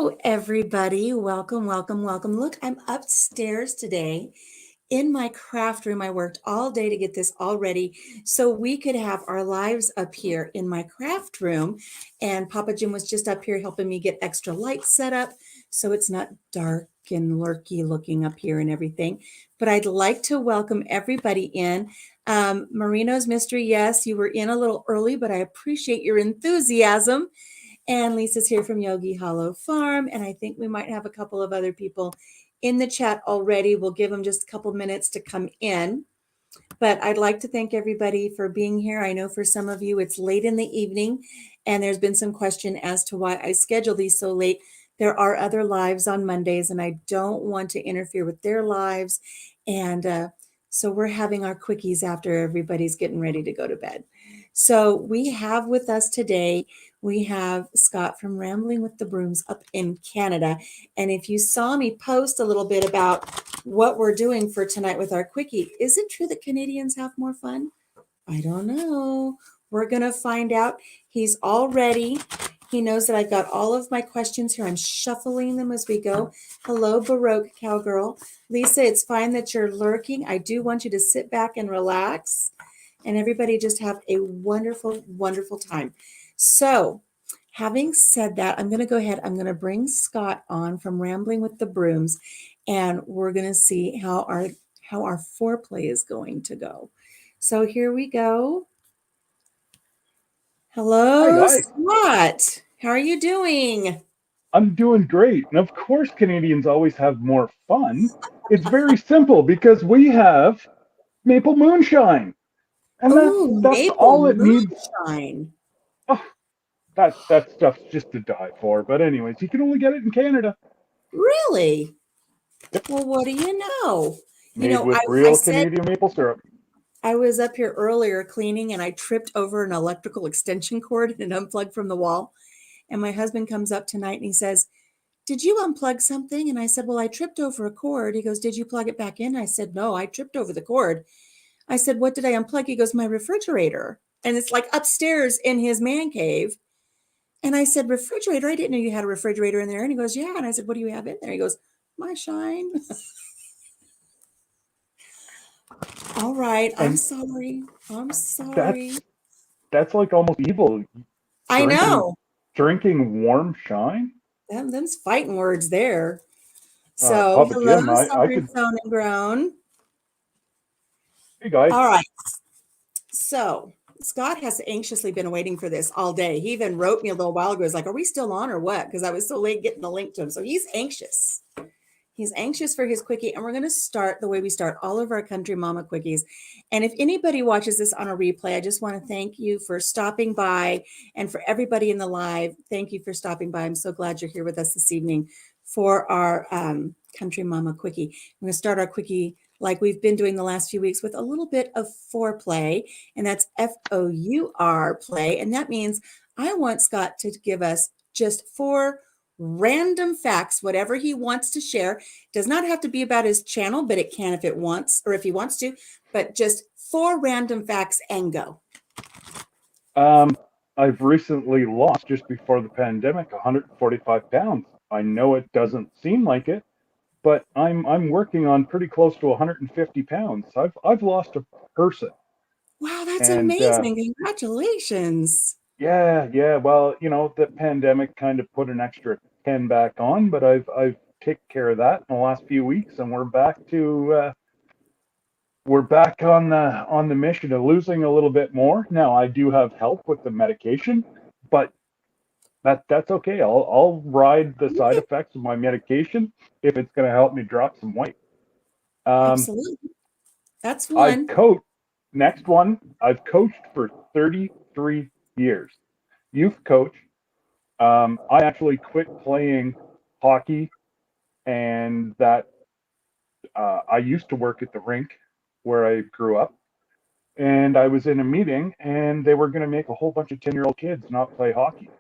Hello, everybody. Welcome, welcome, welcome. Look, I'm upstairs today in my craft room. I worked all day to get this all ready so we could have our lives up here in my craft room. And Papa Jim was just up here helping me get extra lights set up so it's not dark and lurky looking up here and everything. But I'd like to welcome everybody in. Marino's Mystery, yes, you were in a little early, but I appreciate your enthusiasm. And Lisa's here from Yogi Hollow Farm. And I think we might have a couple of other people in the chat already. We'll give them just a couple minutes to come in. But I'd like to thank everybody for being here. I know for some of you it's late in the evening, and there's been some question as to why I schedule these so late. There are other lives on Mondays, and I don't want to interfere with their lives. And so we're having our quickies after everybody's getting ready to go to bed. So we have with us today, we have Scott from Rambling with the Brums up in Canada. And if you saw me post a little bit about what we're doing for tonight with our quickie, is it true that Canadians have more fun? I don't know. We're going to find out. He's all ready. He knows that I've got all of my questions here. I'm shuffling them as we go. Hello, Baroque Cowgirl. Lisa, it's fine that you're lurking. I do want you to sit back and relax. And everybody just have a wonderful, wonderful time. So having said that, I'm going to go ahead. I'm going to bring Scott on from Rambling with the Brooms, and we're going to see how our foreplay is going to go. So here we go. Hello, Hi. Scott. How are you doing? I'm doing great. And of course, Canadians always have more fun. It's very simple because we have maple moonshine. And Oh, that's maple all it needs. moonshine. Oh, that stuff's just to die for. But anyways, you can only get it in Canada. Really? Yep. Well, what do you know? You Made know, with I real said Canadian maple syrup. I was up here earlier cleaning and I tripped over an electrical extension cord and unplugged from the wall. And my husband comes up tonight and he says, "Did you unplug something?" And I said, "Well, I tripped over a cord." He goes, "Did you plug it back in?" I said, "No, I tripped over the cord." I said, "What did I unplug?" He goes, "My refrigerator." And it's like upstairs in his man cave. And I said, "Refrigerator? I didn't know you had a refrigerator in there." And he goes, "Yeah." And I said, "What do you have in there?" He goes, "My shine." All right. I'm And sorry. I'm sorry. that's that's like almost evil. I Drinking know. drinking warm shine. Them's fighting words there. So, Papa hello, Jim, I sorry, could. sown and grown. Hey guys. All right. So, Scott has anxiously been waiting for this all day. He even wrote me a little while ago. He's like, "Are we still on or what?" Because I was so late getting the link to him. So, he's anxious. He's anxious for his quickie. And we're going to start the way we start all of our Country Mama quickies. And if anybody watches this on a replay, I just want to thank you for stopping by. And for everybody in the live, thank you for stopping by. I'm so glad you're here with us this evening for our Country Mama quickie. We're going to start our quickie like we've been doing the last few weeks with a little bit of foreplay, and that's FOUR play. And that means I want Scott to give us just 4 random facts, whatever he wants to share. Does not have to be about his channel, but it can if it wants, or if he wants to, but just 4 random facts and go. Um, I've recently lost just before the pandemic 145 pounds. I know it doesn't seem like it, but I'm working on pretty close to 150 pounds. I've lost a person, Wow, that's and amazing. Congratulations. yeah. Well, the pandemic kind of put an extra 10 back on, but I've taken care of that in the last few weeks, and we're back on the mission of losing a little bit more. Now I do have help with the medication, but that's okay. I'll ride the side Okay, effects of my medication if it's going to help me drop some weight. Um, absolutely. That's I've one. coached. Next one, I've coached for 33 years. Youth coach. I actually quit playing hockey, and that I used to work at the rink where I grew up. And I was in a meeting, and they were going to make a whole bunch of 10-year-old kids not play hockey.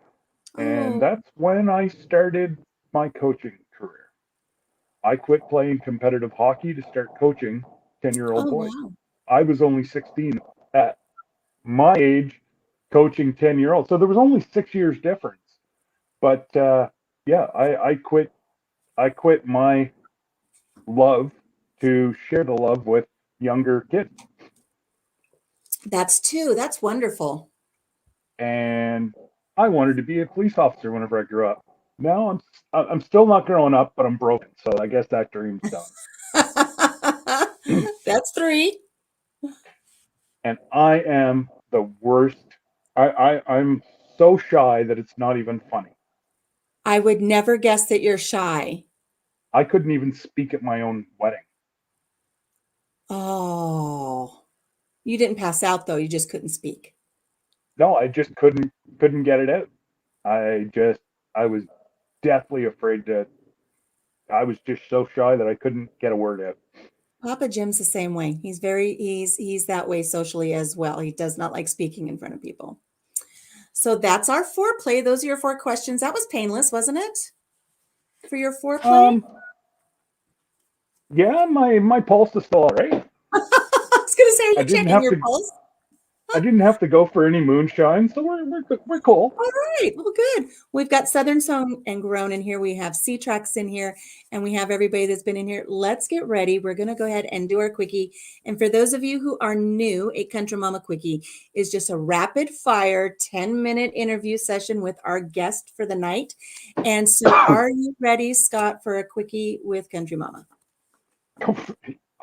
And Oh, that's when I started my coaching career. I quit playing competitive hockey to start coaching 10-year-old oh, boys. wow. I was only 16 at my age coaching 10-year-olds. So there was only 6 years difference. But yeah, I quit my love to share the love with younger kids. That's wonderful. And I wanted to be a police officer whenever I grew up. Now I'm still not growing up, but I'm broken, so I guess that dream's done. That's three. And I am the worst. I'm so shy that it's not even funny. I would never guess that you're shy. I couldn't even speak at my own wedding. Oh, you didn't pass out though. You just couldn't speak. No, I just couldn't get it out. I was deathly afraid to. I was just so shy that I couldn't get a word out. Papa Jim's the same way. He's that way socially as well. He does not like speaking in front of people. So that's our foreplay. Those are your four questions. That was painless, wasn't it? For your foreplay? Um, yeah, my pulse is still all right. I was going to say, are I you didn't checking have your to. pulse? I didn't have to go for any moonshine, so we're cool. All right. Well, good. We've got Southern Sown and Grown in here. We have Sea Tracks in here, and we have everybody that's been in here. Let's get ready. We're going to go ahead and do our quickie. And for those of you who are new, a Country Mama Quickie is just a rapid fire 10-minute interview session with our guest for the night. And so are you ready, Scott, for a quickie with Country Mama?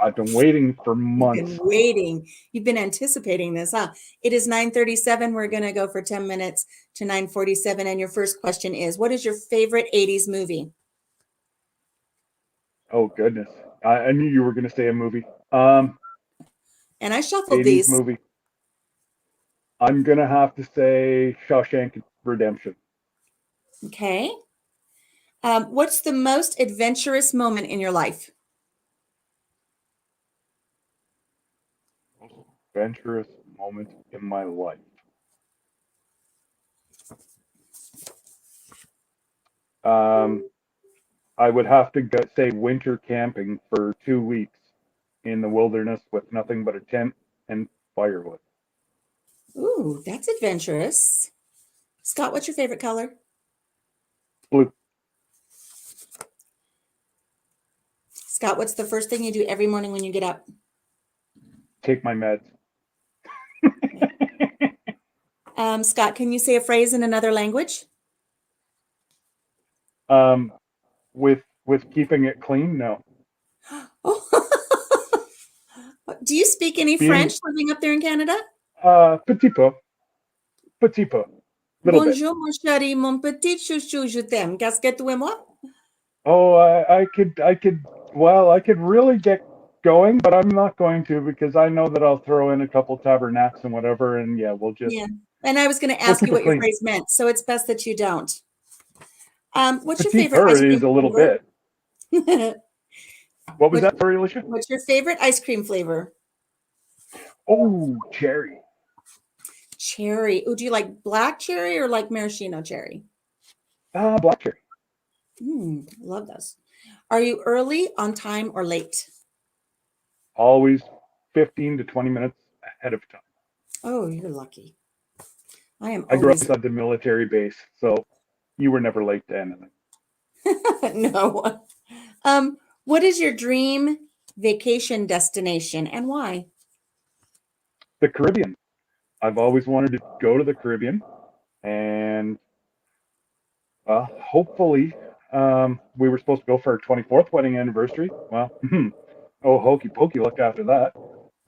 I've been waiting for You've been months. waiting. You've been anticipating this, huh? It is 9:37. We're going to go for 10 minutes to 9:47. And your first question is, what is your favorite 80s movie? Oh goodness, I knew you were going to say a movie. And I shuffled 80s these. movie. I'm gonna have to say Shawshank Redemption. Okay. What's the most adventurous moment in your life? Most adventurous moment in my life. Um, I would have to say winter camping for 2 weeks in the wilderness with nothing but a tent and firewood. Ooh, that's adventurous. Scott, what's your favorite color? Blue. Scott, what's the first thing you do every morning when you get up? Take my meds. Scott, can you say a phrase in another language? Um, with keeping it clean, no. Oh, do you speak any Being French living up there in Canada? petit peu, little bit. Bonjour, mon chéri, mon petit chouchou, je t'aime. Qu'est-ce que tu et moi? Oh, I could really get going, but I'm not going to because I know that I'll throw in a couple tabernacles and whatever, and yeah, Yeah. And I was going to we'll ask you keep it what your clean. phrase meant, so it's best that you don't. What's your Petit favorite peu ice is cream a little flavor? bit. What was that? Sorry, Alicia. What's your favorite ice cream flavor? Oh, cherry. Cherry. Oh, do you like black cherry or like maraschino cherry? Black cherry. Love those. Are you early, on time, or late? Always 15 to 20 minutes ahead of time. Oh, you're lucky. I am I grew up always inside the military base, so you were never late to anything. no. What is your dream vacation destination and why? The Caribbean. I've always wanted to go to the Caribbean, and hopefully, we were supposed to go for our 24th wedding anniversary. Well, oh, hokey pokey looked after that.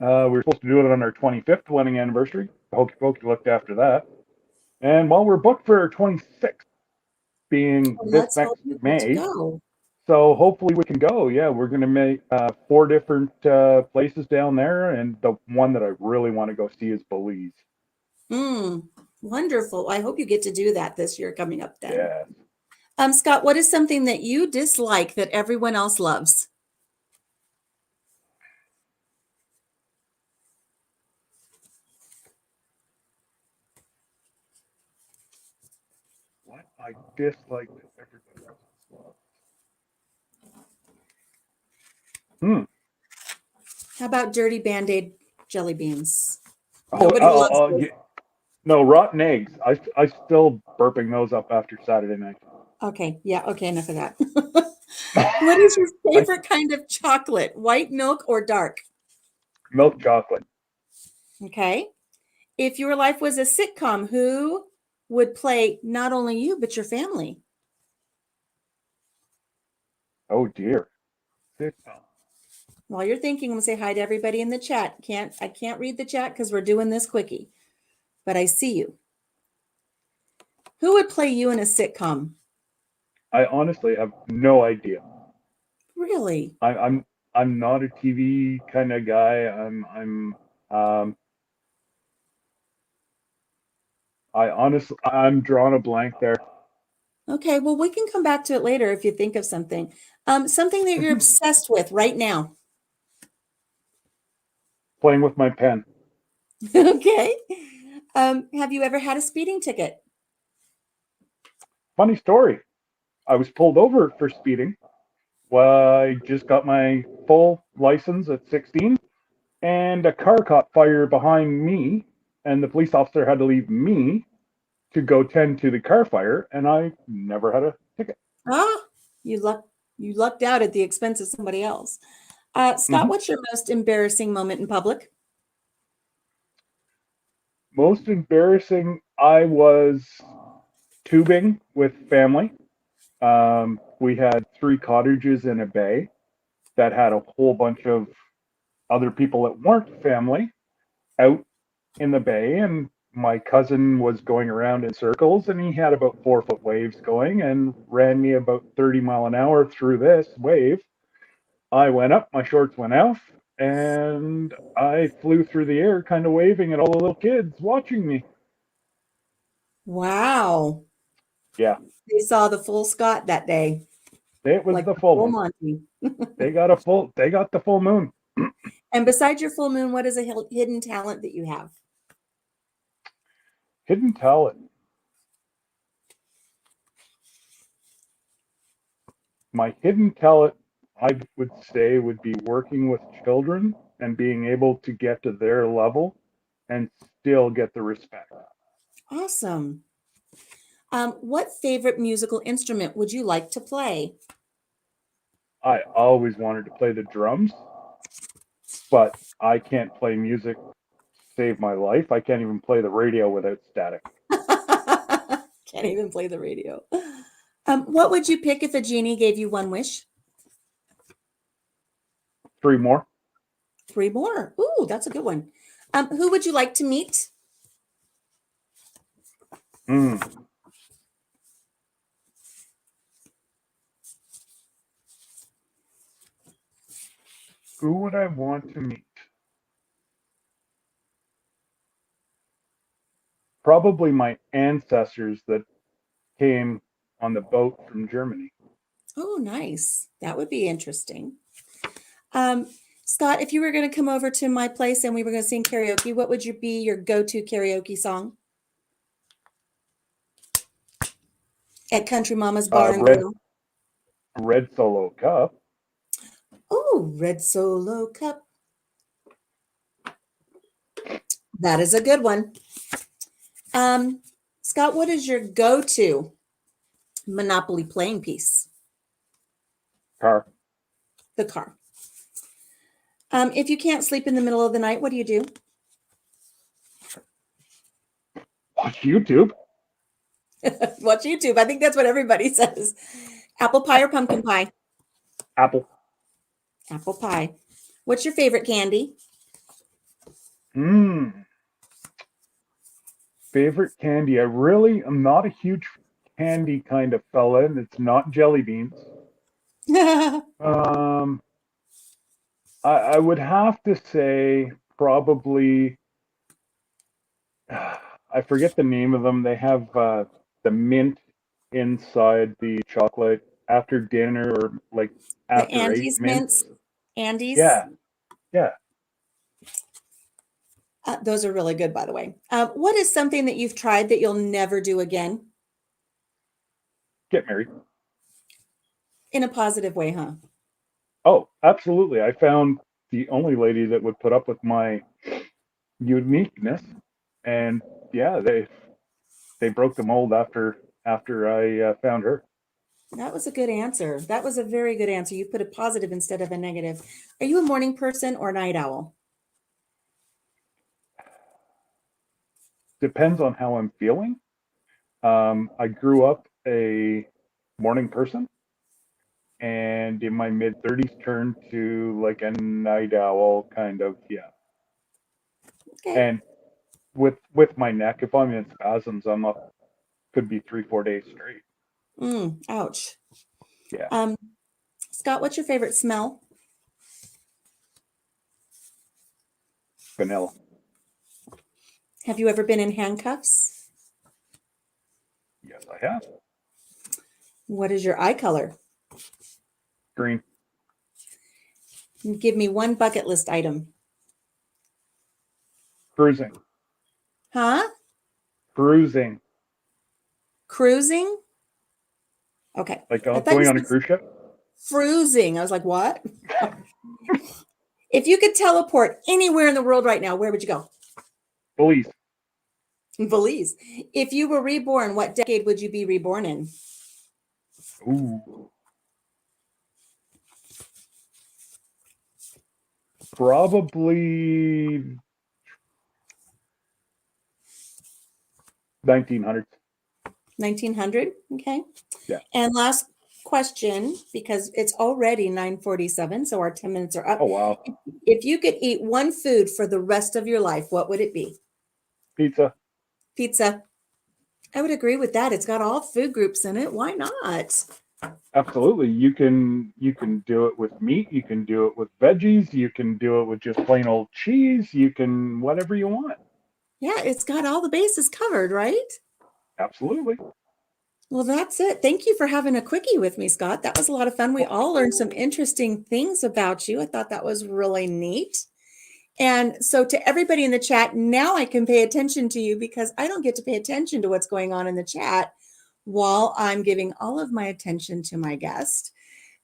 We were supposed to do it on our 25th wedding anniversary. Hokey pokey looked after that. And while we're booked for our 26th, being Well, this let's hope next you get to May, go. so hopefully we can go. Yeah, we're going to make 4 different places down there, and the one that I really want to go see is Belize. Wonderful. I hope you get to do that this year coming up then. Yeah. Scott, what is something that you dislike that everyone else loves? What I dislike that everybody else loves. How about dirty Band-Aid jelly beans? Oh, Nobody loves those. no, rotten eggs. I still burping those up after Saturday night. Okay, yeah, okay, enough of that. What is your I favorite kind of chocolate? White milk or dark? milk chocolate. Okay. If your life was a sitcom, who would play not only you, but your family? Oh dear. Sitcom. While you're thinking, I'm gonna say hi to everybody in the chat. I can't read the chat because we're doing this quickie, but I see you. Who would play you in a sitcom? I honestly have no idea. Really? I'm not a TV kind of guy. Um I'm drawing a blank there. Okay, well, we can come back to it later if you think of something. Something that you're obsessed with right now. Playing with my pen. Okay. Have you ever had a speeding ticket? Funny story. I was pulled over for speeding. Well, I just got my full license at 16, and a car caught fire behind me, and the police officer had to leave me to go tend to the car fire, and I never had a ticket. Ah, you luck you lucked out at the expense of somebody else. Scott, Hmm. what's your most embarrassing moment in public? Most embarrassing, I was tubing with family. We had three cottages in a bay that had a whole bunch of other people that weren't family out in the bay, and my cousin was going around in circles, and he had about 4 foot waves going and ran me about 30 mile an hour through this wave. I went up, my shorts went off, and I flew through the air, kind of waving at all the little kids watching me. Wow. Yeah, They saw the full Scott that day, it was like the the full full one. Monty. They got the full moon. And besides your full moon, what is a hidden talent that you have? Hidden talent. My hidden talent, I would say, would be working with children and being able to get to their level and still get the respect. Awesome. What favorite musical instrument would you like to play? I always wanted to play the drums, but I can't play music to save my life. I can't even play the radio without static. Can't even play the radio. What would you pick if a genie gave you one wish? Three more. Three more. Ooh, that's a good one. Who would you like to meet? Mm. Who would I want to meet? Probably my ancestors that came on the boat from Germany. Oh, nice. That would be interesting. Um, Scott, if you were going to come over to my place and we were going to sing karaoke, what would be your go-to karaoke song at Country Mama's Bar and Red Grill? Red Solo Cup. Oh, Red Solo Cup. That is a good one. Um, Scott, what is your go-to Monopoly playing piece? Car. The car. If you can't sleep in the middle of the night, what do you do? Watch YouTube. Watch YouTube. I think that's what everybody says. Apple pie or pumpkin pie? Apple. Apple pie. What's your favorite candy? Mmm. Favorite candy. I really am not a huge candy kind of fella, and it's not jelly beans. Um, I would have to say probably I forget the name of them. They have the mint inside the chocolate after dinner or like The after eight Andes mints. mints. Andes. Yeah, yeah. Those are really good, by the way. What is something that you've tried that you'll never do again? Get married. In a positive way, huh? Oh, absolutely. I found the only lady that would put up with my uniqueness, and yeah, they broke the mold after I found her. That was a good answer. That was a very good answer. You put a positive instead of a negative. Are you a morning person or night owl? Depends on how I'm feeling. I grew up a morning person, and in my mid 30s turned to like a night owl kind of, yeah. Okay. And with my neck, if I'm in spasms, I'm up, could be 3 4 days straight. Ouch. Yeah, Um, Scott, what's your favorite smell? vanilla. Have you ever been in handcuffs? Yes, I have. What is your eye color? Green. Give me one bucket list item. Cruising. Huh? Cruising. Cruising? Okay. Like I thought you going on a said cruise ship. cruising. I was like, what? If you could teleport anywhere in the world right now, where would you go? Belize. Belize. If you were reborn, what decade would you be reborn in? Ooh. Probably 1900s. 1900. Okay. Yeah. And last question, because it's already 9:47, so our 10 minutes are up. Oh, wow. If you could eat one food for the rest of your life, what would it be? Pizza. Pizza. I would agree with that. It's got all food groups in it. Why not? Absolutely. You can do it with meat, you can do it with veggies, you can do it with just plain old cheese, you can whatever you want. Yeah, it's got all the bases covered, right? Absolutely. Well, that's it. Thank you for having a quickie with me, Scott. That was a lot of fun. We all learned some interesting things about you. I thought that was really neat. And so, to everybody in the chat, now I can pay attention to you because I don't get to pay attention to what's going on in the chat while I'm giving all of my attention to my guest.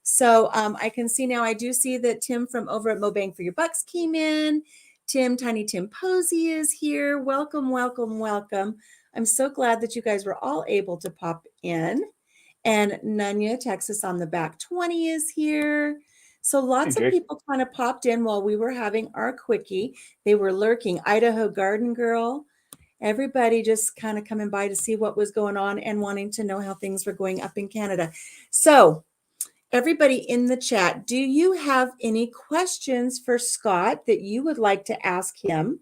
So, I can see now, I do see that Tim from over at Mo Bang for Your Bucks came in. Tiny Tim Posey is here. Welcome, welcome, welcome. I'm so glad that you guys were all able to pop in. And Nunya, Texas on the back 20 is here. So Hey, lots of Jake. people kind of popped in while we were having our quickie. They were lurking. Idaho Garden Girl. Everybody just kind of coming by to see what was going on and wanting to know how things were going up in Canada. So everybody in the chat, do you have any questions for Scott that you would like to ask him?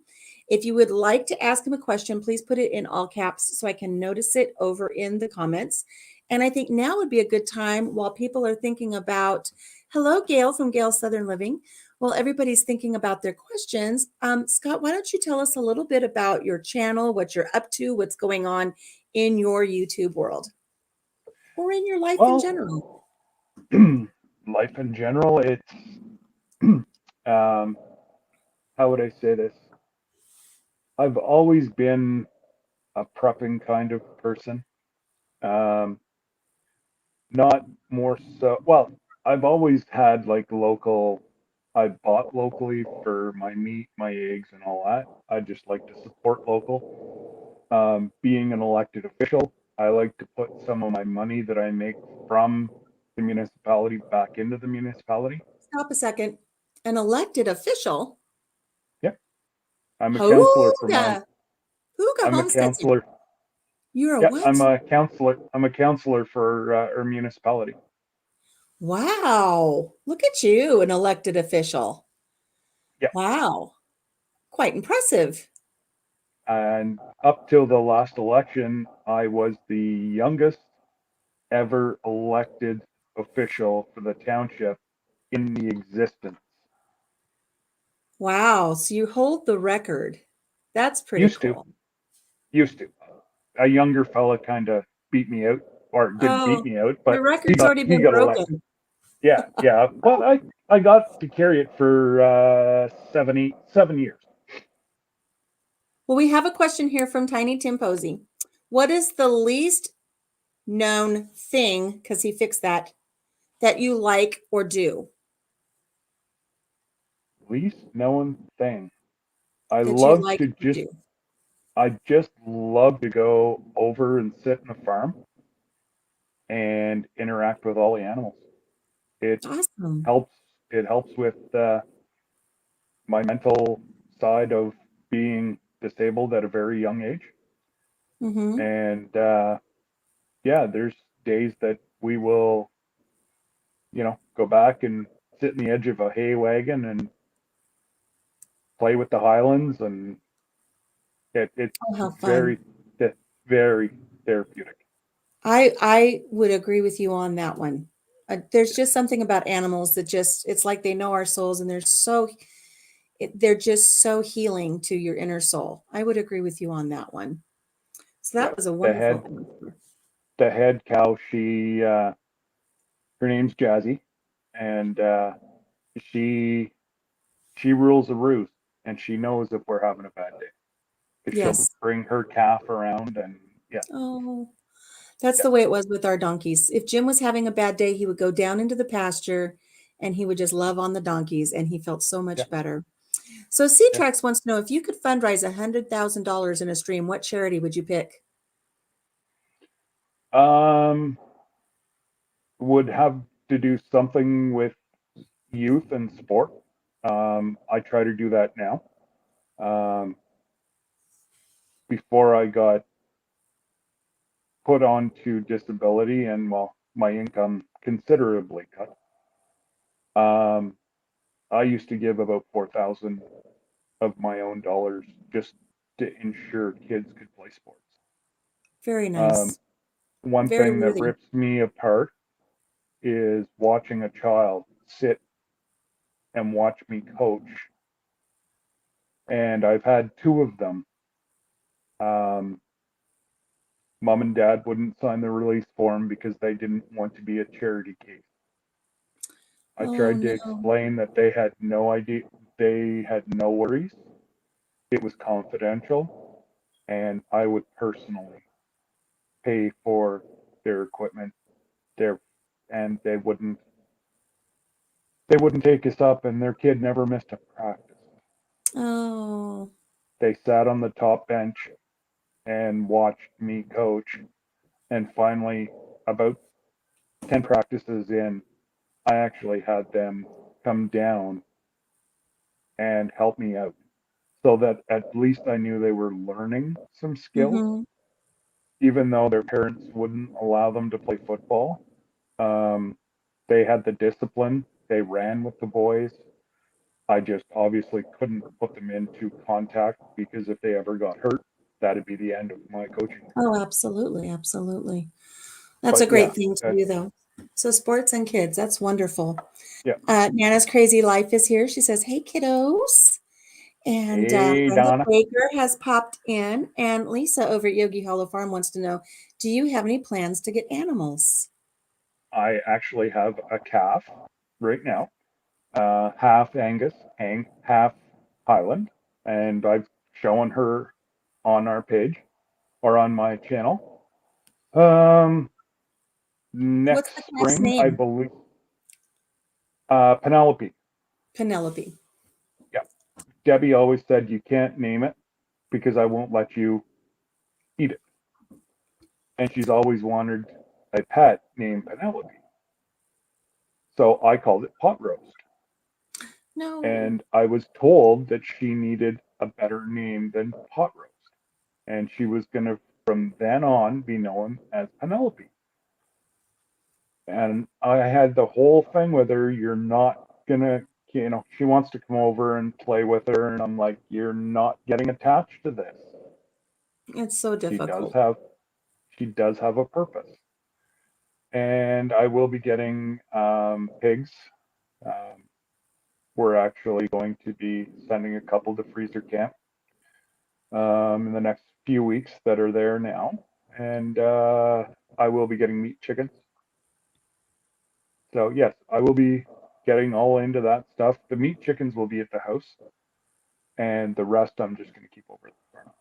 If you would like to ask him a question, please put it in all caps so I can notice it over in the comments. And I think now would be a good time while people are thinking about, hello, Gail from Gail Southern Living. While everybody's thinking about their questions, Scott, why don't you tell us a little bit about your channel, what you're up to, what's going on in your YouTube world or in your life in Well, general? life in general, it's how would I say this? I've always been a prepping kind of person. Um, not more so. Well, I've always had like local. I bought locally for my meat, my eggs, and all that. I just like to support local. Being an elected official, I like to put some of my money that I make from the municipality back into the municipality. Stop a second. An elected official? Yep, I'm a counselor for my. Hooga. Hooga I'm a homesteading. counselor. You're a Yeah, what? I'm a counselor. I'm a counselor for our municipality. Wow. Look at you, an elected official. Yeah, Wow. Quite impressive. and up till the last election, I was the youngest ever elected official for the township in the existence. Wow. So you hold the record. That's pretty Used to, cool. used to. A younger fella kind of beat me out, or didn't beat Oh, me out, your but record's already he been got elected. broken. Yeah, yeah. But I got to carry it for 7 years. Well, we have a question here from Tiny Tim Posey. What is the least known thing, because he fixed that you like or do? Least known thing. I That you love like to or just do? I just love to go over and sit in a farm and interact with all the animals. It Awesome. helps. It helps with my mental side of being disabled at a very young age. Mm-hmm. And yeah, there's days that we will, go back and sit in the edge of a hay wagon and play with the highlands, and it's Oh, how fun. very, very therapeutic. I would agree with you on that one. There's just something about animals that just it's like they know our souls and they're just so healing to your inner soul. I would agree with you on that one. So Yeah, that was a the wonderful head, answer. the head cow. Her name's Jazzy, and she she rules the roost, and she knows if we're having a bad day because she'll Yes. bring her calf around, and yeah, Oh, that's yeah, the way it was with our donkeys. If Jim was having a bad day, he would go down into the pasture and he would just love on the donkeys and he felt so yeah, much better. So Sea yeah. Trax wants to know if you could fundraise $100,000 in a stream, what charity would you pick? Um, would have to do something with youth and sport. I try to do that now. Um, Before I got put onto disability and well, my income considerably cut. Um, I used to give about 4,000 of my own dollars just to ensure kids could play sports. Very Um, nice. One Very thing that worthy. rips me apart is watching a child sit and watch me coach. And I've had two of them. Um, Mom and dad wouldn't sign the release form because they didn't want to be a charity case. I Oh tried to no. explain that they had no idea, they had no worries. It was confidential, and I would personally pay for their equipment, their, and they wouldn't take us up, and their kid never missed a practice. Oh. They sat on the top bench and watched me coach, and finally, about 10 practices in, I actually had them come down and help me out so that at least I knew they were learning some skills, Mm-hmm. even though their parents wouldn't allow them to play football. Um, they had the discipline, they ran with the boys. I just obviously couldn't put them into contact because if they ever got hurt, that'd be the end of my coaching career. Oh, absolutely. Absolutely. That's a But yeah, great thing to that, do, though. So, sports and kids, that's wonderful. yeah. Nana's Crazy Life is here. She says, hey, kiddos. And Hey, Brenda Donna. Baker has popped in. And Lisa over at Yogi Hollow Farm wants to know, do you have any plans to get animals? I actually have a calf right now, half Angus, half Highland, and I've shown her on our page or on my channel. Um, What's Next the calf's spring, I name? believe, Penelope. Penelope. Yeah, Debbie always said you can't name it because I won't let you eat it, and she's always wanted a pet named Penelope. So I called it pot roast. No. And I was told that she needed a better name than pot roast. And she was going to, from then on, be known as Penelope. And I had the whole thing with her. You're not going to, she wants to come over and play with her. And I'm like, you're not getting attached to this. It's so She does difficult. have, she does have a purpose. And I will be getting pigs. Um, we're actually going to be sending a couple to freezer camp in the next few weeks that are there now. And I will be getting meat chickens. So, yes, I will be getting all into that stuff. The meat chickens will be at the house, and the rest I'm just going to keep over at the farm.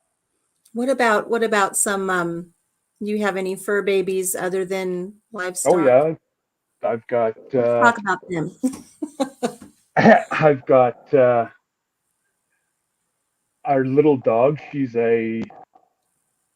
What about some you have any fur babies other than Oh, livestock? yeah, I've got, Let's talk about them. I've got our little dog. She's a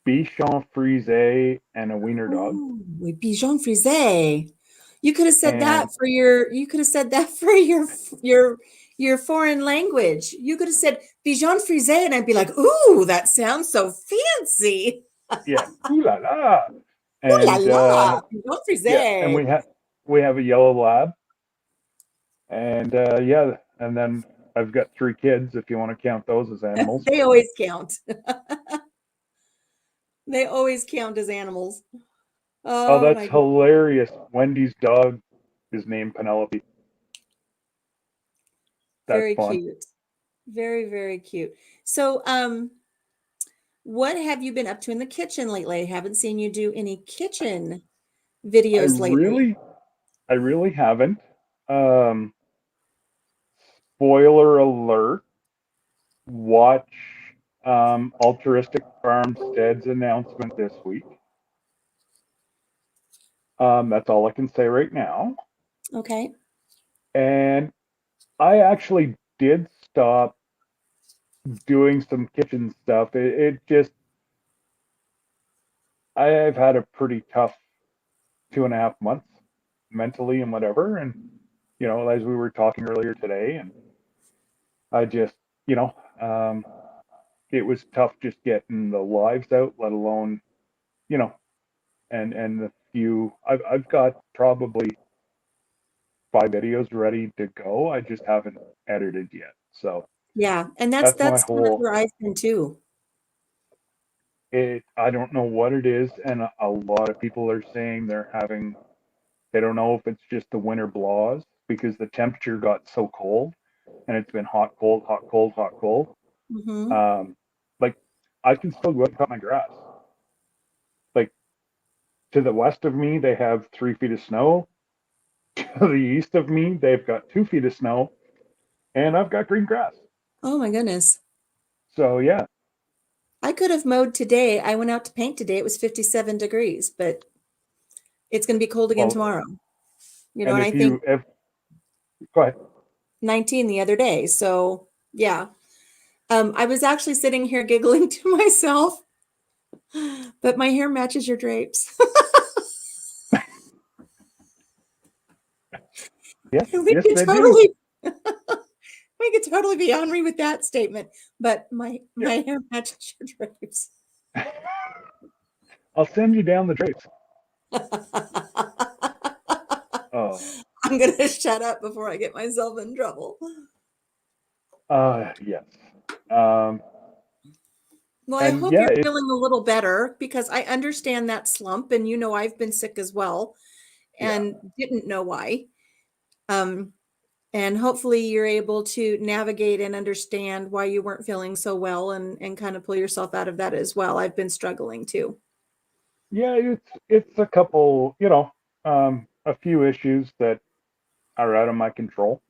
Bichon Frise and a wiener dog. Ooh, pigeon frisé. You could have said that And for your you could have said that for your foreign language. You could have said pigeon frisé and I'd be like, "Ooh, that sounds so fancy." yeah, ooh la la. Ooh la And la, pigeon yeah, and frisé. we have a yellow lab. And yeah, and then I've got 3 kids if you want to count those as animals. They always count. They always count as animals. Oh, Oh that's my goodness. hilarious. Wendy's dog is named Penelope. That's Very fun. cute. Very, very cute. So, what have you been up to in the kitchen lately? I haven't seen you do any kitchen I videos lately. really, I really haven't. Um, Spoiler alert. Watch Altruistic Farmstead's announcement this week. That's all I can say right now. Okay. And I actually did stop doing some kitchen stuff. It just I've had a pretty tough 2.5 months mentally and whatever. And, as we were talking earlier today, and I just, you know, um, it was tough just getting the lives out, let alone, you know, and the few, I've got probably 5 videos ready to go. I just haven't edited yet. So Yeah, and that's that's my that's kind of whole, where I've been too. I don't know what it is. And a lot of people are saying they don't know if it's just the winter blahs because the temperature got so cold and it's been hot, cold, hot, cold, hot, cold. Mhm. Um, like I can still go out and cut my grass. Like to the west of me, they have 3 feet of snow. To the east of me, they've got 2 feet of snow, and I've got green grass. Oh my goodness. So yeah, I could have mowed today. I went out to paint today. It was 57 degrees, but it's going to be cold again well, tomorrow. and And I if think you if go ahead, 19 the other day. So, yeah. I was actually sitting here giggling to myself, but my hair matches your drapes. yes, we yes could they do. totally we could totally be ornery with that statement, but my Yeah, my hair matches your drapes. I'll send you down the drapes. Oh, I'm gonna shut up before I get myself in trouble. yes, um, Well, I and hope yeah, you're it's feeling a little better because I understand that slump, and I've been sick as well yeah, and didn't know why. Um, and hopefully you're able to navigate and understand why you weren't feeling so well and kind of pull yourself out of that as well. I've been struggling too. yeah, it's a couple, a few issues that are out of my control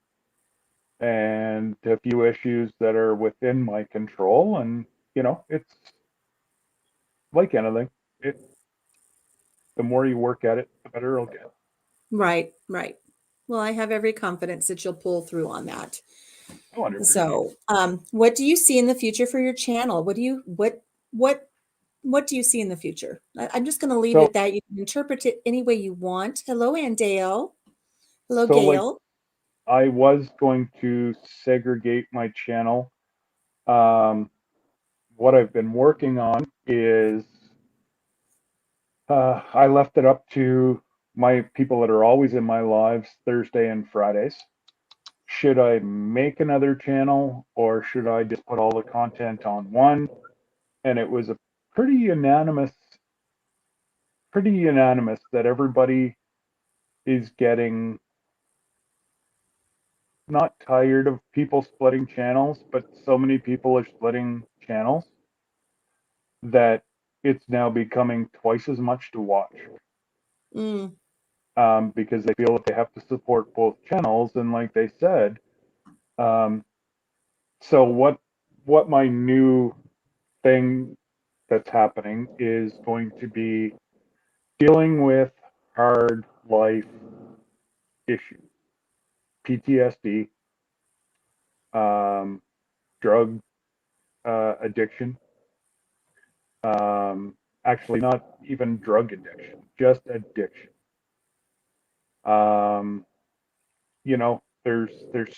and a few issues that are within my control. And, it's like anything. It The more you work at it, the better it'll get. Right, right. Well, I have every confidence that you'll pull through on that. Oh, 100%. So, what do you see in the future for your channel? What do you see in the future? I'm just going to leave it So at that. You can interpret it any way you want. Hello, Andale. Hello, so like Gail. I was going to segregate my channel. Um, what I've been working on is I left it up to my people that are always in my lives Thursday and Fridays. Should I make another channel or should I just put all the content on one? And it was a pretty unanimous, pretty unanimous that everybody is getting not tired of people splitting channels, but so many people are splitting channels that it's now becoming twice as much to watch Mm, because they feel that they have to support both channels. And like they said, um, so what my new thing that's happening is going to be dealing with hard life issues, PTSD, drug addiction, Actually, not even drug addiction, just addiction. Um, there's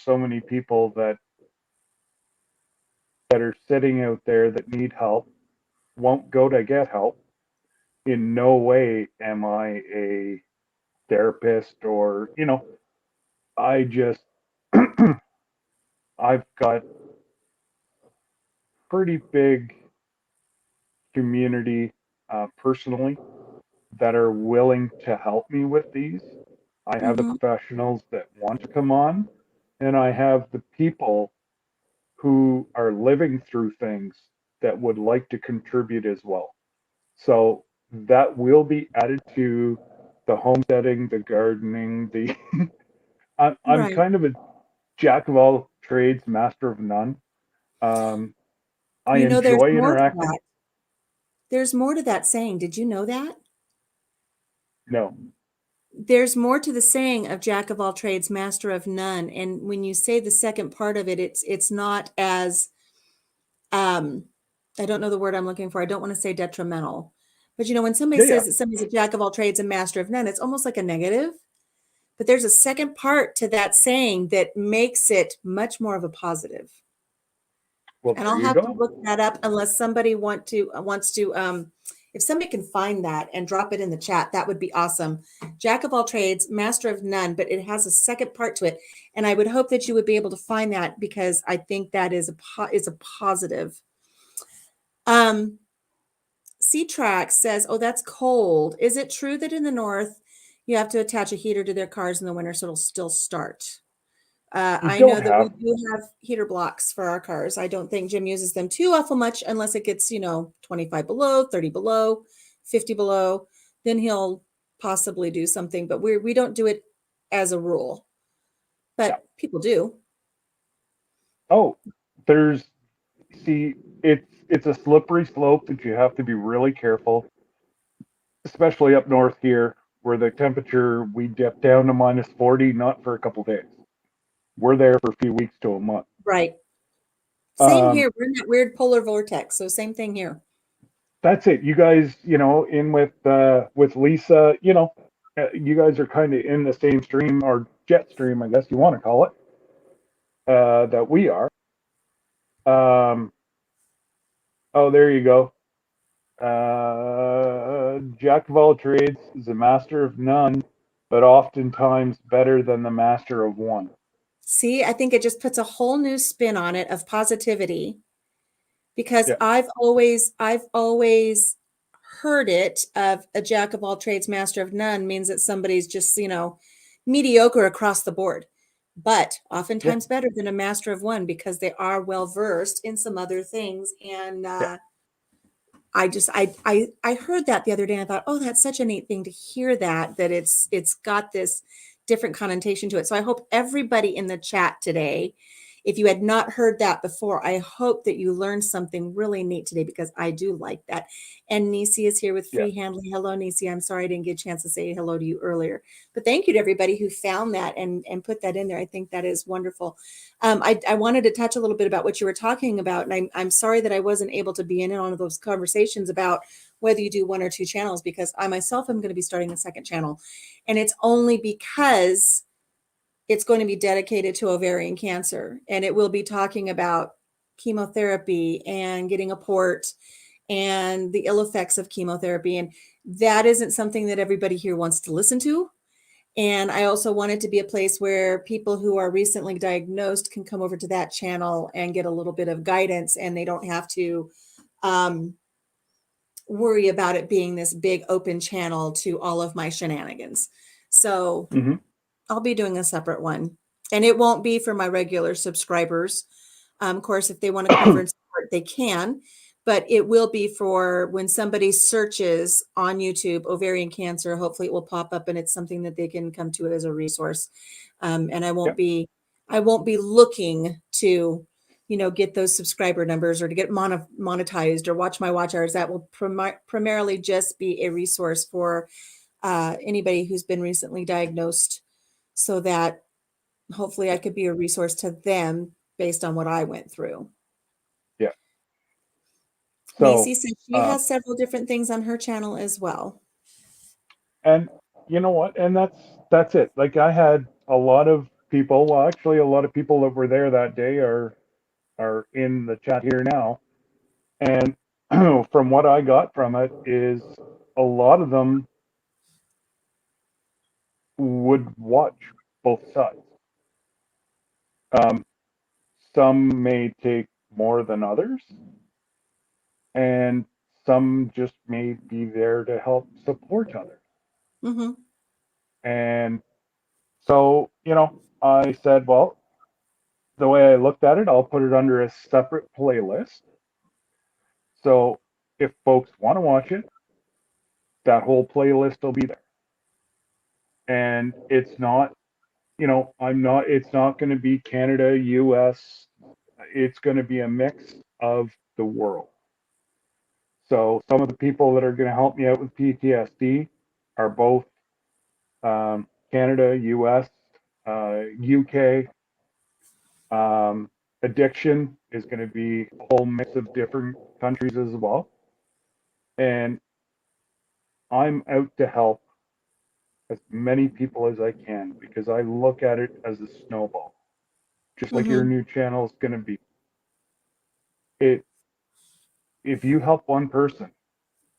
so many people that are sitting out there that need help, won't go to get help. In no way am I a therapist or, I just, I've got pretty big community personally that are willing to help me with these. I have the Mm-hmm. professionals that want to come on, and I have the people who are living through things that would like to contribute as well. So that will be added to the homesteading, the gardening, the I'm Right. kind of a jack of all trades, master of none. Um, I You know, there's enjoy more to interacting. that. There's more to that saying. Did you know that? No, There's more to the saying of jack of all trades, master of none. And when you say the second part of it, it's not as um I don't know the word I'm looking for. I don't want to say detrimental. But you know, when somebody yeah, yeah. says that somebody's a jack of all trades and master of none, it's almost like a negative. But there's a second part to that saying that makes it much more of a positive. Well, And there I'll you have to go. look that up unless somebody wants to if somebody can find that and drop it in the chat, that would be awesome. Jack of all trades, master of none, but it has a second part to it. And I would hope that you would be able to find that because I think that is a positive. C-Track says, "Oh, that's cold. Is it true that in the north you have to attach a heater to their cars in the winter so it'll still start?" You I don't know that we have. do have heater blocks for our cars. I don't think Jim uses them too awful much unless it gets, 25 below, 30 below, 50 below. Then he'll possibly do something, but we don't do it as a rule. Yeah. But people do. Oh, there's see, it's a slippery slope that you have to be really careful, especially up north here, where the temperature we dip down to -40, not for a couple days. We're there for a few weeks to a month. Right. Same Um, here. We're in that weird polar vortex. So same thing here. that's it. You guys, in with Lisa, you guys are kind of in the same stream or jet stream, I guess you want to call it, that we are. Um, oh, there you go. Jack of all trades is a master of none, but oftentimes better than the master of one. See, I think it just puts a whole new spin on it of positivity because Yeah, I've always heard it of a jack of all trades, master of none means that somebody's just, mediocre across the board, but yeah, oftentimes better than a master of one because they are well versed in some other things. And yeah, I heard that the other day and I thought, oh, that's such a neat thing to hear that it's got this different connotation to it. So I hope everybody in the chat today, if you had not heard that before, I hope that you learned something really neat today because I do like that. And Nisi is here with yeah, free handling. Hello, Nisi. I'm sorry I didn't get a chance to say hello to you earlier, but thank you to everybody who found that and put that in there. I think that is wonderful. I wanted to touch a little bit about what you were talking about, and I'm sorry that I wasn't able to be in on those conversations about whether you do one or two channels because I myself am going to be starting a second channel, and it's only because it's going to be dedicated to ovarian cancer, and it will be talking about chemotherapy and getting a port and the ill effects of chemotherapy, and that isn't something that everybody here wants to listen to. And I also want it to be a place where people who are recently diagnosed can come over to that channel and get a little bit of guidance, and they don't have to um, worry about it being this big open channel to all of my shenanigans. So hmm I'll be doing a separate one, and it won't be for my regular subscribers. Of course, if they want to come over and support, they can, but it will be for when somebody searches on YouTube ovarian cancer. Hopefully, it will pop up, and it's something that they can come to as a resource. And yeah, I won't be looking to, get those subscriber numbers or to get monetized or watch my watch hours. That will primarily just be a resource for anybody who's been recently diagnosed, so that hopefully I could be a resource to them based on what I went through. yeah. So, Macy said she has several different things on her channel as well. and you know what? And that's it. Like I had a lot of people. Well, actually, a lot of people that were there that day are in the chat here now. And from what I got from it is a lot of them would watch both sides. Um, some may take more than others, and some just may be there to help support others. Mm-hmm. And so, I said, well, the way I looked at it, I'll put it under a separate playlist. So if folks want to watch it, that whole playlist will be there. And it's not, it's not going to be Canada, US. It's going to be a mix of the world. So some of the people that are going to help me out with PTSD are both Canada, US, UK. Addiction is going to be a whole mix of different countries as well. And I'm out to help as many people as I can because I look at it as a snowball, just like your Mm-hmm. new channel is going to be. It If you help one person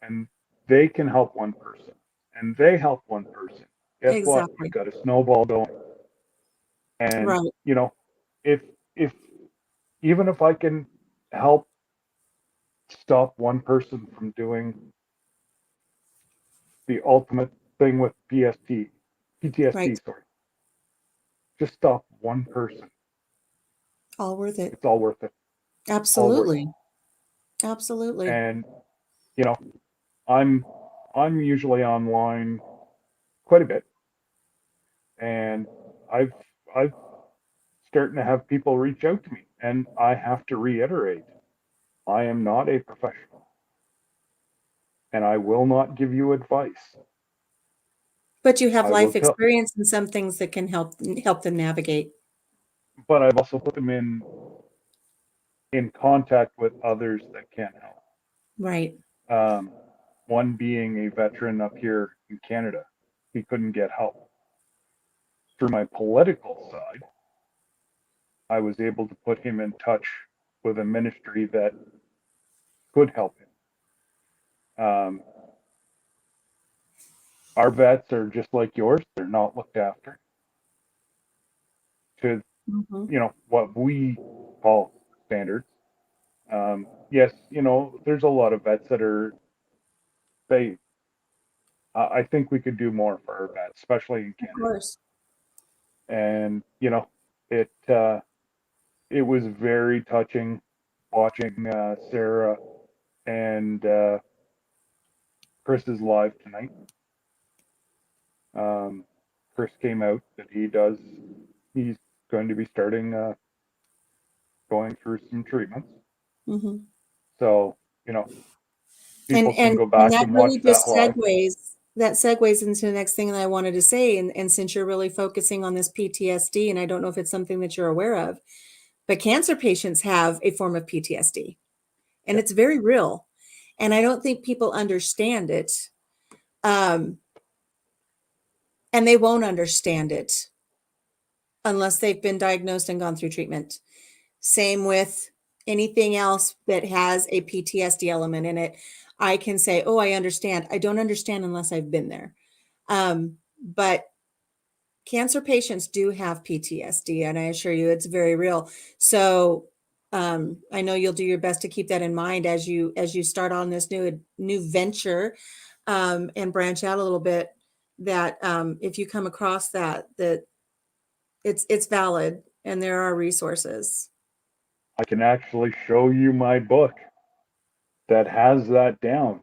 and they can help one person and they help one person, guess what? You've Exactly. got a snowball going. And Right. if if even if I can help stop one person from doing the ultimate thing with Right. PTSD, sorry, just stop one person. All worth it. It's all worth it. All worth it. Absolutely. Absolutely. And you know, I'm I'm usually online quite a bit, and I've I've starting to have people reach out to me, and I have to reiterate, I am not a professional, and I will not give you advice. But you have I will life tell, experience and some things that can help them navigate. but I've also put them in contact with others that can help. Right. One being a veteran up here in Canada, he couldn't get help. Through my political side, I was able to put him in touch with a ministry that could help him. Our vets are just like yours; they're not looked after to Mm-hmm. what we call standards. Yes, there's a lot of vets that are they. I think we could do more for our vets, especially in Of Canada. course. And it it was very touching watching Sarah and Chris's live tonight. Chris came out that he's going to be starting going through some treatments. Mm-hmm. So, And people can and go and back that and watch really that just live. segues into the next thing that I wanted to say. And since you're really focusing on this PTSD, and I don't know if it's something that you're aware of, but cancer patients have a form of PTSD, and Yeah. it's very real. And I don't think people understand it. Um, and they won't understand it unless they've been diagnosed and gone through treatment. Same with anything else that has a PTSD element in it. I can say, oh, I understand. I don't understand unless I've been there. But cancer patients do have PTSD, and I assure you it's very real. So I know you'll do your best to keep that in mind as you start on this new venture and branch out a little bit. That if you come across that it's valid and there are resources. I can actually show you my book that has that down.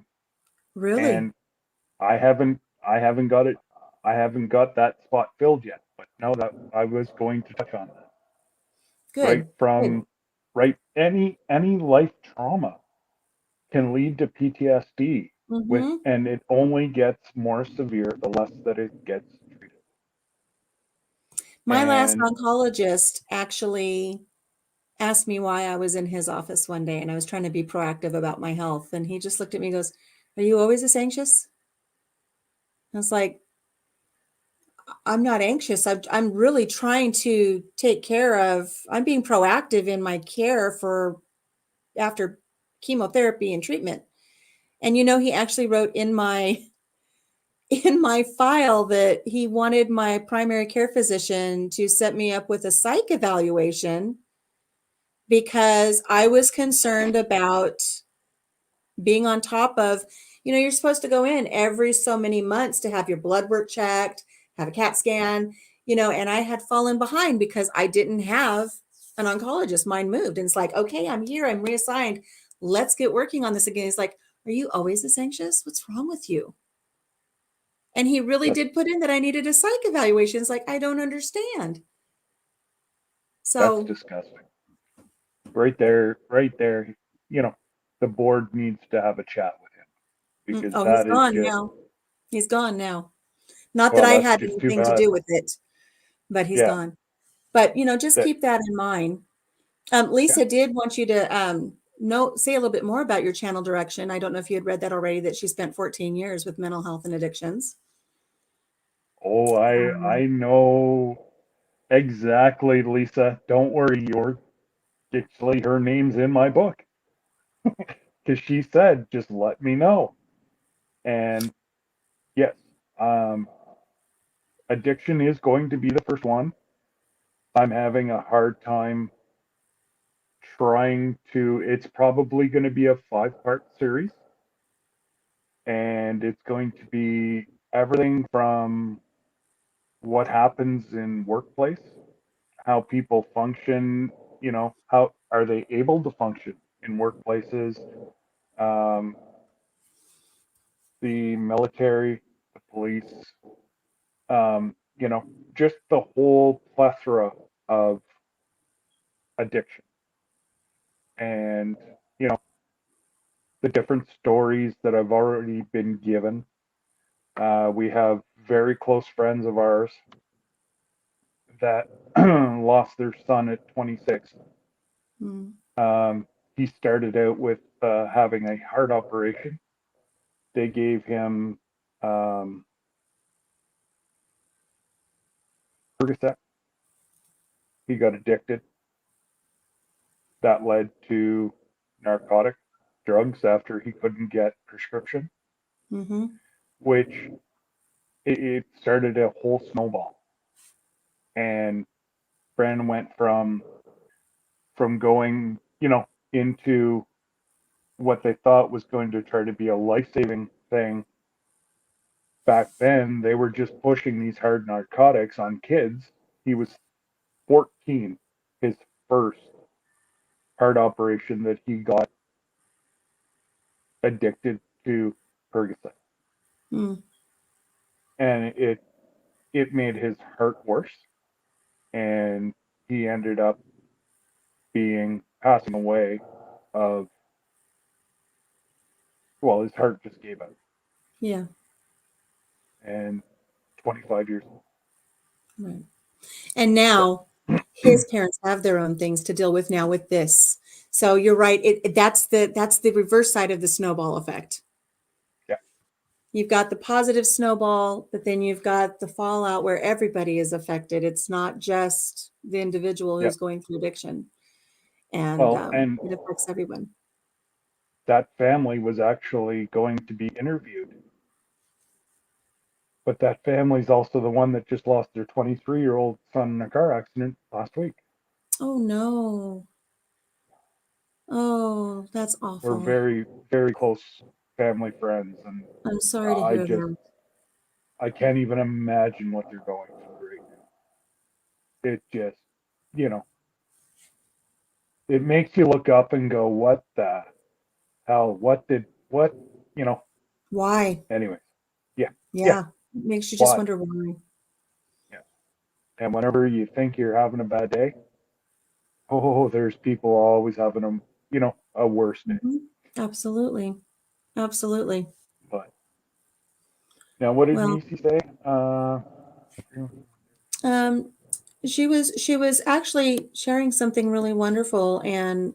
Really And I haven't got it. I haven't got that spot filled yet. But no, that I was going to touch on that. Right good. Good. from right any life trauma can lead to PTSD Mm-hmm. and it only gets more severe the less that it gets treated. My last And oncologist actually asked me why I was in his office one day, and I was trying to be proactive about my health. And he just looked at me and goes, "Are you always this anxious?" I was like, "I'm not anxious. I'm really trying to take care of, I'm being proactive in my care for after chemotherapy and treatment." And he actually wrote in my in my file that he wanted my primary care physician to set me up with a psych evaluation because I was concerned about being on top of, you're supposed to go in every so many months to have your blood work checked, have a CAT scan, and I had fallen behind because I didn't have an oncologist. Mine moved. And it's like, okay, I'm here, I'm reassigned. Let's get working on this again. It's like, are you always this anxious? What's wrong with you? And he really That's did put in that I needed a psych evaluation. It's like, I don't understand. that's So, disgusting. Right there, right there. You know, the board needs to have a chat with him because oh, he's that is gone just, now. He's gone now. Not that well, I that's had just too anything to bad. do with it, but he's Yeah, gone. But, just that keep that in mind. yeah. Lisa did want you to say a little bit more about your channel direction. I don't know if you had read that already, that she spent 14 years with mental health and addictions. Oh, I Um, know exactly, Lisa. Don't worry, you're actually her name's in my book because she said just let me know. And yes, um, addiction is going to be the first one. I'm having a hard time trying to. It's probably going to be a 5-part series, and it's going to be everything from what happens in workplace, how people function, how are they able to function in workplaces, um, the military, the police, just the whole plethora of addiction and, you know, the different stories that I've already been given. We have very close friends of ours that lost their son at 26. mm, He started out with having a heart operation. They gave him um, Percocet. He got addicted. That led to narcotic drugs after he couldn't get prescription, mhm, which it started a whole snowball. And Brandon went from going, into what they thought was going to try to be a life-saving thing. Back then, they were just pushing these hard narcotics on kids. He was 14, his first heart operation that he got addicted to Percocet, mm, and it made his heart worse, and he ended up being passing away of, well, his heart just gave out, yeah, and 25 years old. right. And So now his parents have their own things to deal with now with this. So you're right. That's the reverse side of the snowball effect. yeah, You've got the positive snowball, but then you've got the fallout where everybody is affected. It's not just the individual yeah. who's going through addiction, and Well, and it affects everyone. that family was actually going to be interviewed, but that family's also the one that just lost their 23-year-old son in a car accident last week. Oh no. Oh, that's We're awful. very, very close family friends, and I'm sorry to I hear just that. I can't even imagine what they're going through right now. It just, you know, it makes you look up and go, what the hell? What? You know. Why? Anyways, yeah, yeah. Yeah. It makes you just Why? wonder why. Yeah. And whenever you think you're having a bad day, oh, there's people always having a worse day. Mhm. Absolutely. Absolutely. But now, what did Well, Nisi say? She was actually sharing something really wonderful and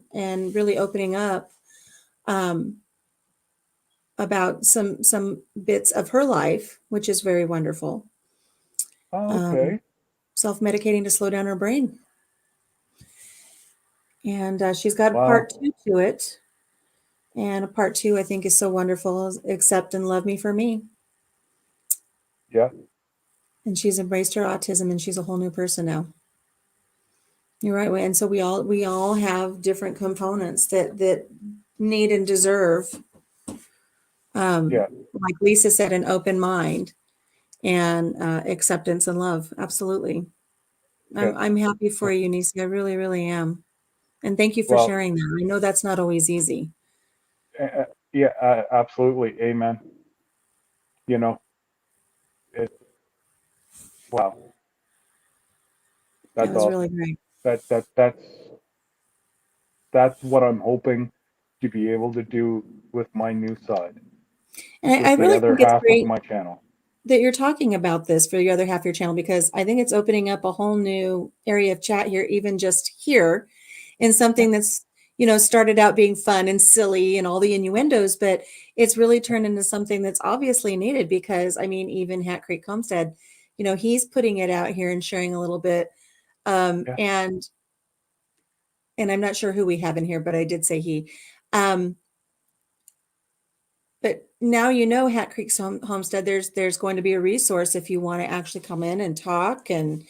really opening up um, about some bits of her life, which is very wonderful. Um, Okay. Self-medicating to slow down her brain, and she's got a Wow. part two to it. And a part two I think is so wonderful. Is accept and love me for me. Yeah. And she's embraced her autism, and she's a whole new person now. You're right. And so we all have different components that need and deserve, Yeah. like Lisa said, an open mind and acceptance and love. Absolutely. Yeah. I'm happy for you, Nisi. I really, really am. And thank you for Well, sharing that. I know that's not always easy. yeah, absolutely. Amen. You know, it, wow. That That's was really awesome. great. That's what I'm hoping to be able to do with my new side, And I with the really other think it's half of great my channel. that you're talking about this for the other half of your channel, because I think it's opening up a whole new area of chat here, even just here, in Yeah. something that's, started out being fun and silly and all the innuendos, but it's really turned into something that's obviously needed because, I mean, even Hat Creek Homestead, he's putting it out here and sharing a little bit. Um, Yeah. and and I'm not sure who we have in here, but I did say he. Um, but now Hat Creek's Homestead. There's going to be a resource if you want to actually come in and talk and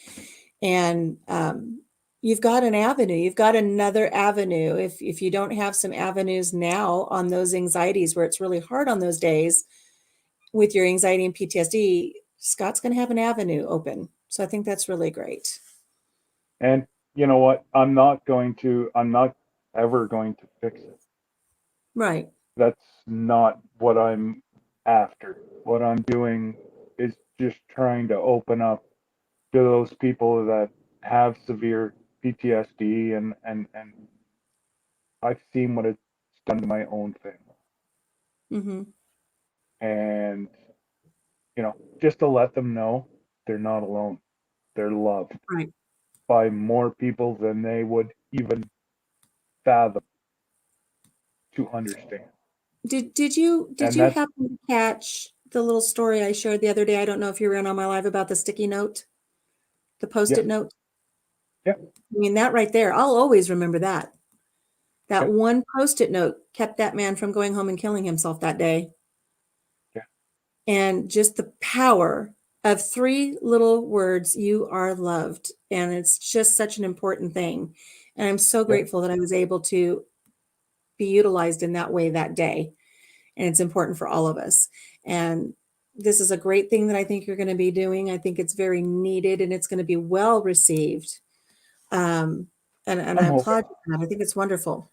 you've got an avenue. You've got another avenue. If you don't have some avenues now on those anxieties where it's really hard on those days with your anxiety and PTSD, Scott's going to have an avenue open. So I think that's really great. And you know what? I'm not ever going to fix it. Right. That's not what I'm after. What I'm doing is just trying to open up to those people that have severe PTSD, and I've seen what it's done to my own family. Mm-hmm. And just to let them know they're not alone. They're loved Right. by more people than they would even fathom to understand. Did And you that's, happen to catch the little story I shared the other day? I don't know if you were in on my live about the sticky note, the yes, post-it note. yeah, I mean, that right there, I'll always remember that. That yeah, one post-it note kept that man from going home and killing himself that day. yeah, And just the power of three little words, you are loved. And it's just such an important thing. And I'm so yeah. grateful that I was able to be utilized in that way that day. And it's important for all of us. And this is a great thing that I think you're going to be doing. I think it's very needed and it's going to be well received. Um, and I I'm hoping. applaud you for that. I think it's wonderful.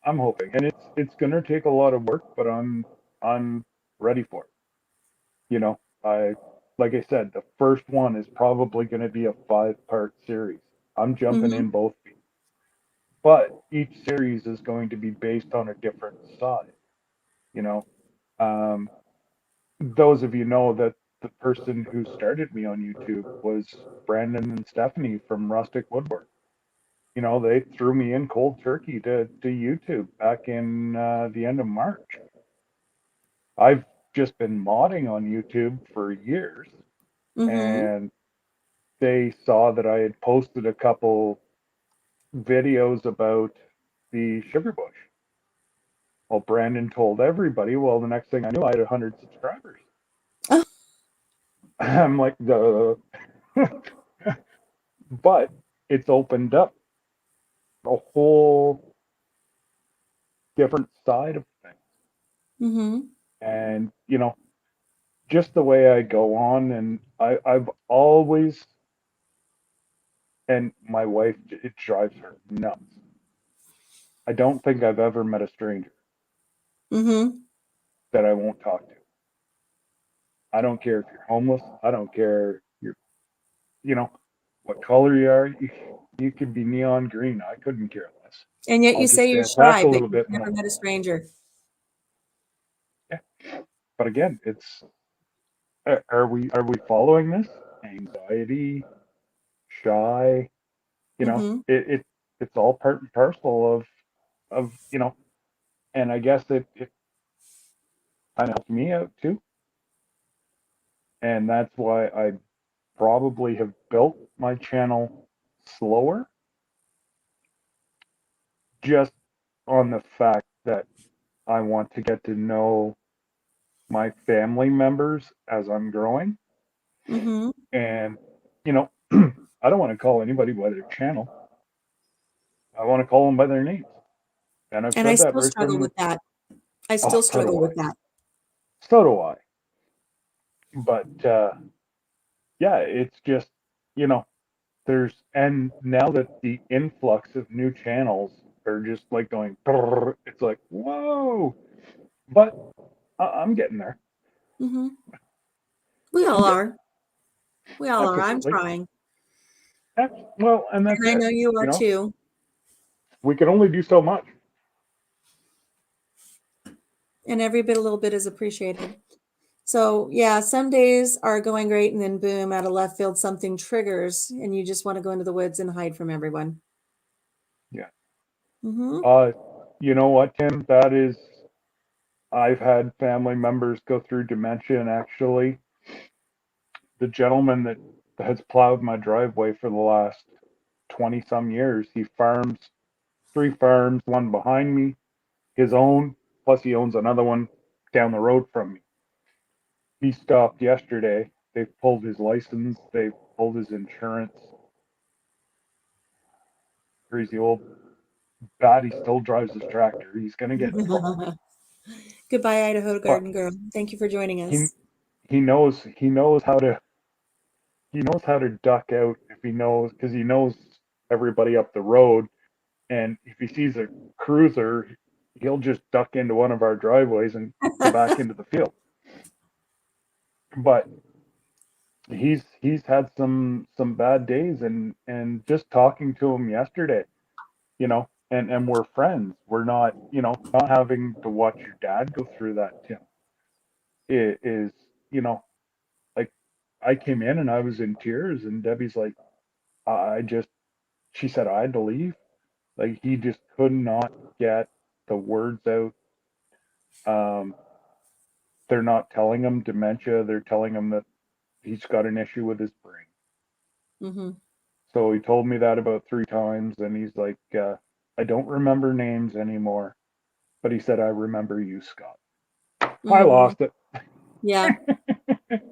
I'm hoping, and it's gonna take a lot of work, but I'm ready for it. I like I said, the first one is probably gonna be a 5-part series. I'm jumping Hmm. in both feet, but each series is going to be based on a different side. You know, um, those of you know that the person who started me on YouTube was Brandon and Stephanie from Rustic Woodwork. They threw me in cold turkey to YouTube back in the end of March. I've just been modding on YouTube for years, Hmm. and they saw that I had posted a couple videos about the sugar bush. Well, Brandon told everybody. Well, the next thing I knew, I had 100 subscribers. Oh. I'm like, the, but it's opened up a whole different side of things. Hmm. And, just the way I go on, and I've always, and my wife, it drives her nuts. I don't think I've ever met a stranger Hmm. that I won't talk to. I don't care if you're homeless. I don't care you know, what color you are. You could be neon green. I couldn't care less. And yet I'll you just say say you're attack shy, a but little you've bit never more. met a stranger. Yeah. But again, are we following this? Anxiety, shy. Mm-hmm. It's all part and parcel of. And I guess it kind of helped me out too. And that's why I probably have built my channel slower, just on the fact that I want to get to know my family members as I'm growing. Mm-hmm. And, you know, I don't want to call anybody by their channel. I want to call them by their names. And I've And I said that still right struggle from, with that. I oh, still so struggle do I. with that. So do I. But yeah, it's just, you know, and now that the influx of new channels are just like going, brrr, it's like, whoa. But I'm getting there. Mm-hmm. We I'm all getting are. there. We all are. I'm Absolutely. trying. Well, and that's And I it. know you You are know, too. we can only do so much. And every bit, a little bit is appreciated. So yeah, some days are going great, and then boom, out of left field, something triggers, and you just want to go into the woods and hide from everyone. Yeah. Mm-hmm. Uh, you know what, Tim? That is, I've had family members go through dementia, and actually, the gentleman that has plowed my driveway for the last 20 some years, he farms 3 farms, one behind me, his own, plus he owns another one down the road from me. He stopped yesterday. They pulled his license, they pulled his insurance. Crazy old bat, he still drives his tractor. He's going to get in trouble. Goodbye, Idaho But Garden Girl. Thank you for joining he us. he knows how to duck out if he knows, because he knows everybody up the road. And if he sees a cruiser, he'll just duck into one of our driveways and go back into the field. But he's had some bad days, and just talking to him yesterday, and we're friends. We're not, not having to watch your dad go through that, Tim. It is, you know, like, I came in and I was in tears, and Debbie's like, I just, she said I had to leave. Like, he just could not get the words out. Um, they're not telling him dementia. They're telling him that he's got an issue with his brain. Mm-hmm. So he told me that about 3 times, and he's like, I don't remember names anymore, but he said, I remember you, Scott. I Mm-hmm. lost it. Yeah,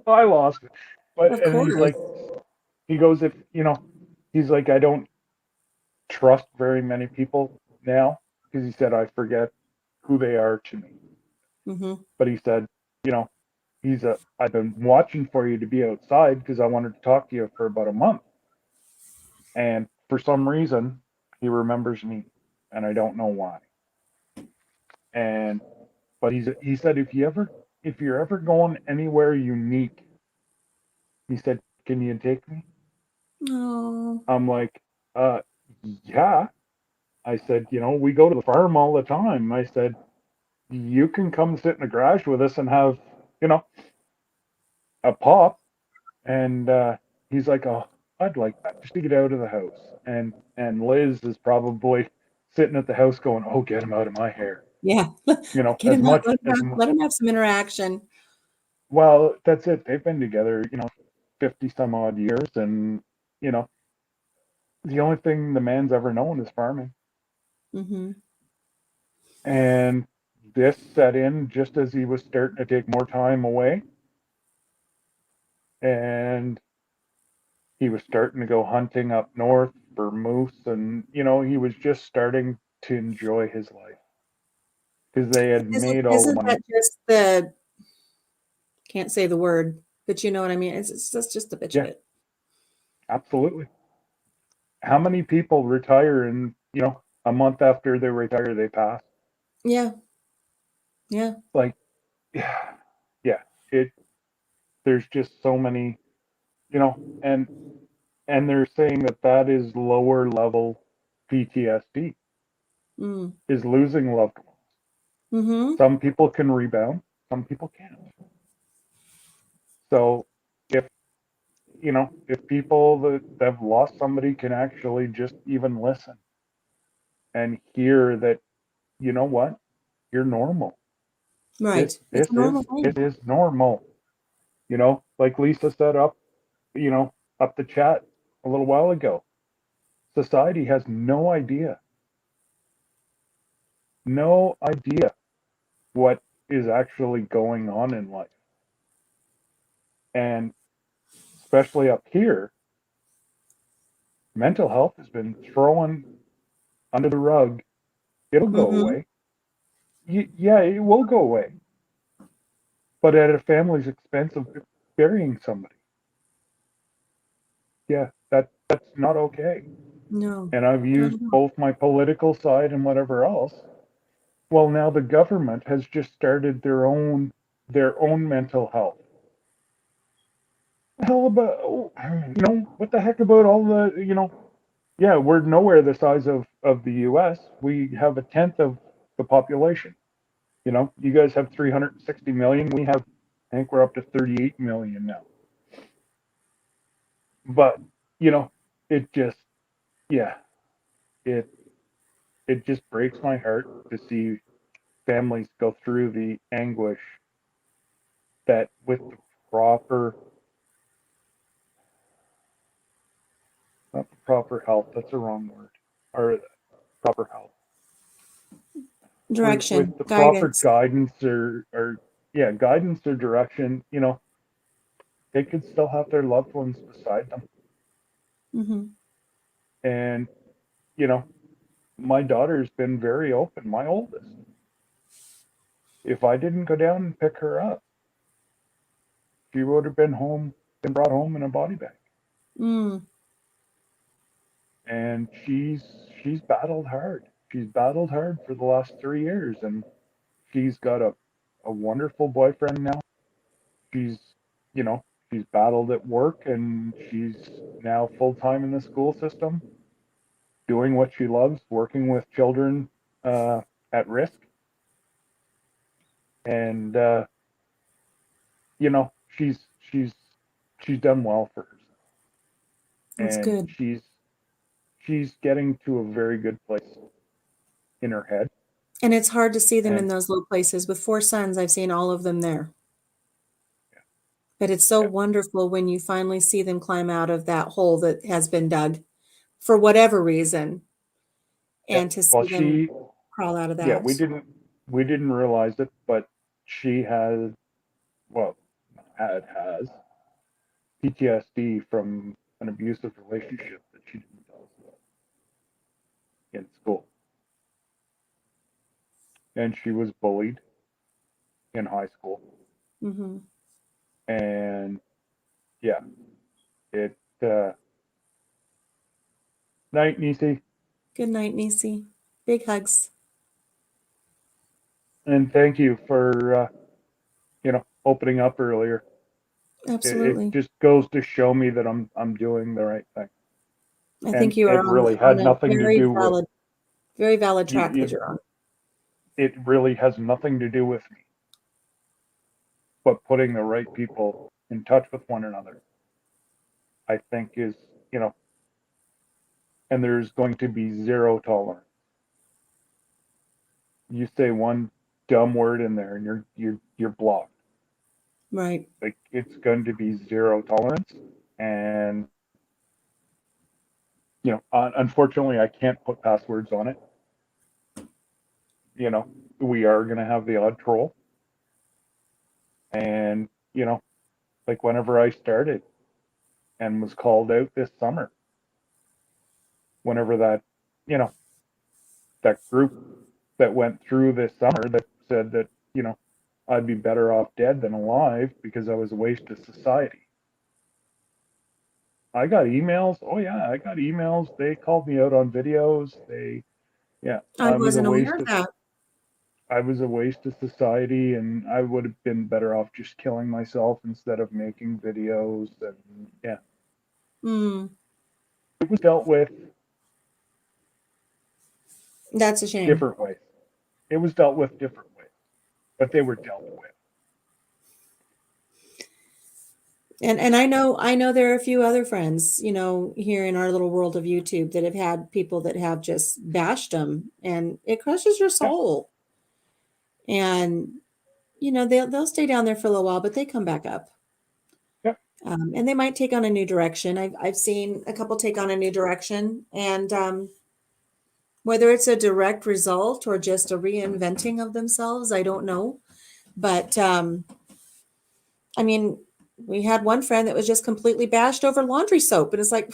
I lost it. of And he's course. like, he goes, if, he's like, I don't trust very many people now, because he said, I forget who they are to me. Mm-hmm. But he said, you know, I've been watching for you to be outside because I wanted to talk to you for about a month. And for some reason, he remembers me, and I don't know why. And but he said, if you're ever going anywhere unique, he said, can you take me? Oh, I'm like, uh, yeah. I said, we go to the farm all the time. I said, you can come sit in the garage with us and have, you know, a pop. And he's like, oh, I'd like that, just to get out of the house. And Liz is probably sitting at the house going, oh, get him out of my hair. yeah. Get As him out. much as Let him have some interaction. well, that's it. They've been together, 50 some odd years, and you know, the only thing the man's ever known is farming. Mm-hmm. And this set in just as he was starting to take more time away, and he was starting to go hunting up north for moose, and he was just starting to enjoy his life because they had made all the Isn't money. that just the, can't say the word, but you know what I mean? That's just a bitch of Yeah, it. absolutely. How many people retire and, a month after they retire, they pass? Yeah. Yeah. Like, yeah, yeah, it, there's just so many, and they're saying that is lower level PTSD, Mm. is losing loved ones. Mm-hmm. Some people can rebound, some people can't. So if if people that have lost somebody can actually just even listen and hear that, you know what, you're normal. Right. This It's this a is normal this thing. is normal. Like Lisa set up, up the chat a little while ago. Society has no idea what is actually going on in life. And especially up here, mental health has been thrown under the rug. It'll go Mm-hmm. away. Yeah, it will go away, but at a family's expense of burying somebody. Yeah, that's not okay. No, And I've not used at all. both my political side and whatever else. Well, now the government has just started their own mental health. Hell about what the heck about all the yeah, we're nowhere the size of the US. We have a tenth of the population. You guys have 360 million. I think we're up to 38 million now. But, it just, yeah, it, it just breaks my heart to see families go through the anguish that with the proper, not the proper health, that's the wrong word, or proper health, with Direction, the proper guidance. guidance or yeah, guidance or direction, they could still have their loved ones beside them. Mm-hmm. And, you know, my daughter's been very open, my oldest. If I didn't go down and pick her up, she would have been brought home in a body bag. Mm. And she's battled hard. She's battled hard for the last 3 years, and she's got a wonderful boyfriend now. She's, you know, she's battled at work, and she's now full time in the school system, doing what she loves, working with children uh, at risk. And you know, she's done well for herself, That's and good. she's getting to a very good place in her head. And it's hard to see them in And those low places. With 4 sons, I've seen all of them there. But it's so yeah, wonderful when you finally see them climb out of that hole that has been dug for whatever reason, yeah. and to Well, see them crawl out of yeah, that. we didn't realize it, but she has, well, has PTSD from an abusive relationship that she didn't tell us about in school, and she was bullied in high school, Mhm. and yeah, it. Night, Nisi, Good night, Niecy. Big hugs. and thank you for opening up earlier. It Absolutely. just goes to show me that I'm doing the right thing, I and think you are it really on had a nothing to do with very valid you, track that you. you're on. It really has nothing to do with me, but putting the right people in touch with one another, I think is, and there's going to be zero tolerance. You say one dumb word in there, and you're blocked. Right. Like, it's going to be zero tolerance, and unfortunately, I can't put passwords on it. You know, we are going to have the odd troll. And, like whenever I started and was called out this summer, whenever you know, that group that went through this summer that said that, I'd be better off dead than alive because I was a waste of society. I got emails. Oh, yeah, I got emails. They called me out on videos. Yeah, I wasn't aware of that. I was a waste of society, and I would have been better off just killing myself instead of making videos. And yeah, Mm, it was dealt with that's a shame. different ways. It was dealt with different ways, but they were dealt with. And I know there are a few other friends, here in our little world of YouTube that have had people that have just bashed them, and it crushes your Yeah, soul. And they'll stay down there for a little while, but they come back up. yeah. And they might take on a new direction. I've seen a couple take on a new direction, and whether it's a direct result or just a reinventing of themselves, I don't know. But I mean, we had one friend that was just completely bashed over laundry soap, and it's like,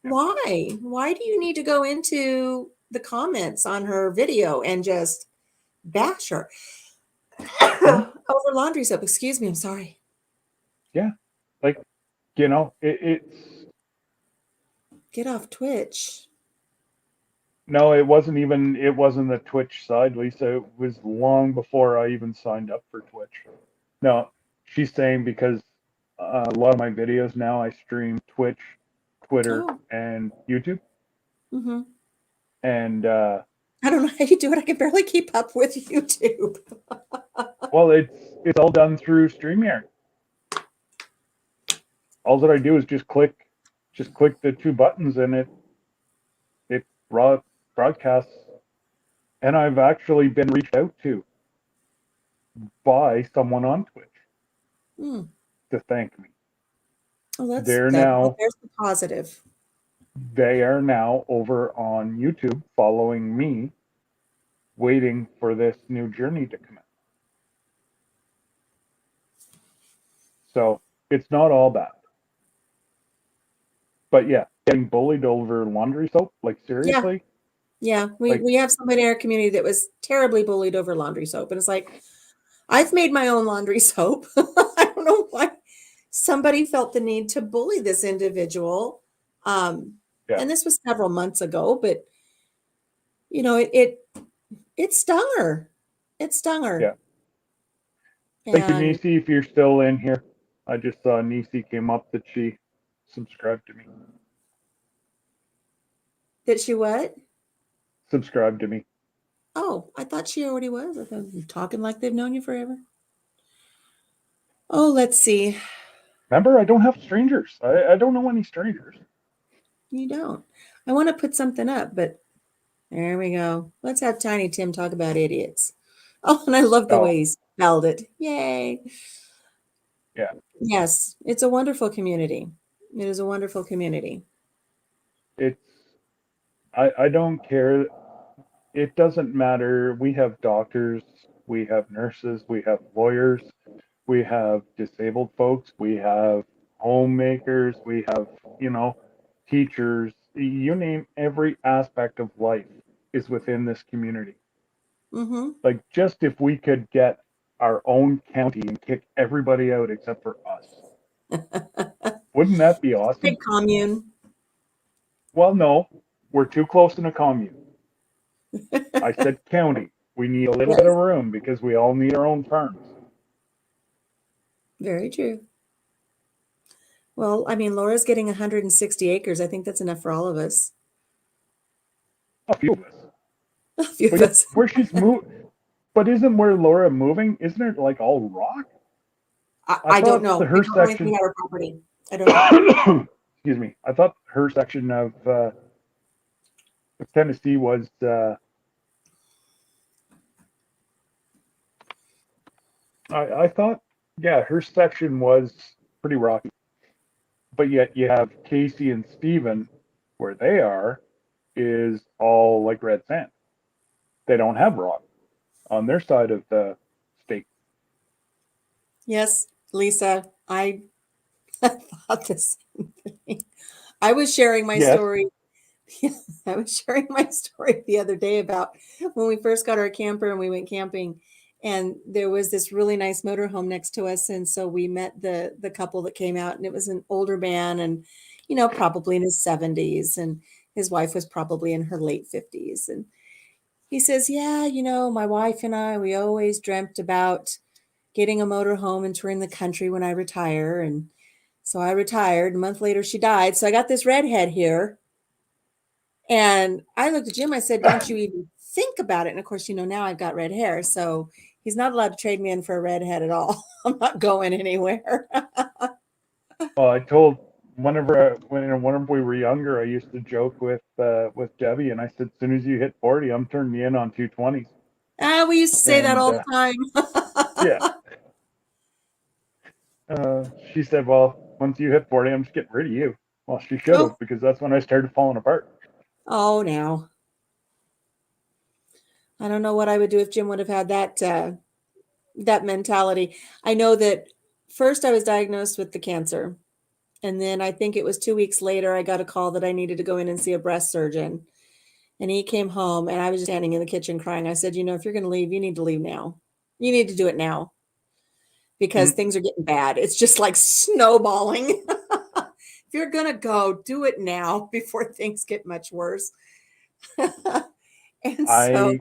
Yeah. why? Why do you need to go into the comments on her video and just bash her Well, over laundry soap? Excuse me, I'm sorry. yeah. Like, it's Get off Twitch. no, it wasn't the Twitch side, Lisa. It was long before I even signed up for Twitch. No, she's saying because a lot of my videos now I stream Twitch, Twitter, Oh, and YouTube. hmm. And I don't know how you do it. I can barely keep up with YouTube. well, it's all done through StreamYard. All that I do is just click the two buttons and it broadcasts. And I've actually been reached out to by someone on Twitch Hmm. to thank me. Oh, that's They're that. Well, now there's the positive. they are now over on YouTube following me, waiting for this new journey to come out. So it's not all bad. But yeah, getting bullied over laundry soap, like Yeah, seriously? yeah. We Like, we have somebody in our community that was terribly bullied over laundry soap, and it's like, I've made my own laundry soap. I don't know why somebody felt the need to bully this individual. Um, yeah, and this was several months ago, but it stung her. It stung yeah. her. Thank you, And Nisi, if you're still in here. I just saw Nisi came up that she subscribed to me. did she what? Subscribed to me. Oh, I thought she already was. I thought you're talking like they've known you forever. Oh, let's see. Remember, I don't have strangers. I don't know any strangers. You don't. I want to put something up, but there we go. Let's have Tiny Tim talk about idiots. Oh, and I love the Oh, way he spelled it. Yay. yeah. Yes, it's a wonderful community. It is a wonderful community. It's I don't care. It doesn't matter. We have doctors, we have nurses, we have lawyers, we have disabled folks, we have homemakers, we have, you know, teachers. You name every aspect of life is within this community. Mm-hmm. Like, just if we could get our own county and kick everybody out except for us, wouldn't that be awesome? Big commune. Well, no, we're too close in a commune. I said county. We need a little bit Yes, of room because we all need our own farms. very true. Well, I mean, Laura's getting 160 acres. I think that's enough for all of us. A few of us. A few of But us. where she's moved, but isn't where Laura moving? Isn't it like all rock? I I don't thought know. We her don't know anything section. about her property. I don't know. Excuse me. I thought her section of Tennessee was. I thought, yeah, her section was pretty rocky. But yet you have Casey and Steven, where they are, is all like red sand. They don't have rock on their side of the state. Yes, Lisa, I thought the same thing. I was sharing my Yes. story. I was sharing my story the other day about when we first got our camper and we went camping, and there was this really nice motorhome next to us, and so we met the couple that came out, and it was an older man, and probably in his 70s, and his wife was probably in her late 50s, and he says, "Yeah, my wife and I, we always dreamt about getting a motorhome and touring the country when I retire, and so I retired. A month later, she died, so I got this redhead here." And I looked at Jim, I said, "Don't you even think about it." And of course, now I've got red hair. So He's not allowed to trade me in for a redhead at all. I'm not going anywhere. Well, I told whenever we were younger, I used to joke with Debbie, and I said, as soon as you hit 40, I'm turning you in on 220s. We used to say that And all the time. yeah, she said, well, once you hit 40, I'm just getting rid of you. Well, she should Oh, have, because that's when I started falling apart. oh, now. I don't know what I would do if Jim would have had that mentality. I know that first I was diagnosed with the cancer, and then I think it was 2 weeks later I got a call that I needed to go in and see a breast surgeon. And he came home, and I was just standing in the kitchen crying. I said, if you're going to leave, you need to leave now. You need to do it now because Mm, things are getting bad. It's just like snowballing. If you're going to go, do it now before things get much worse. And so, I,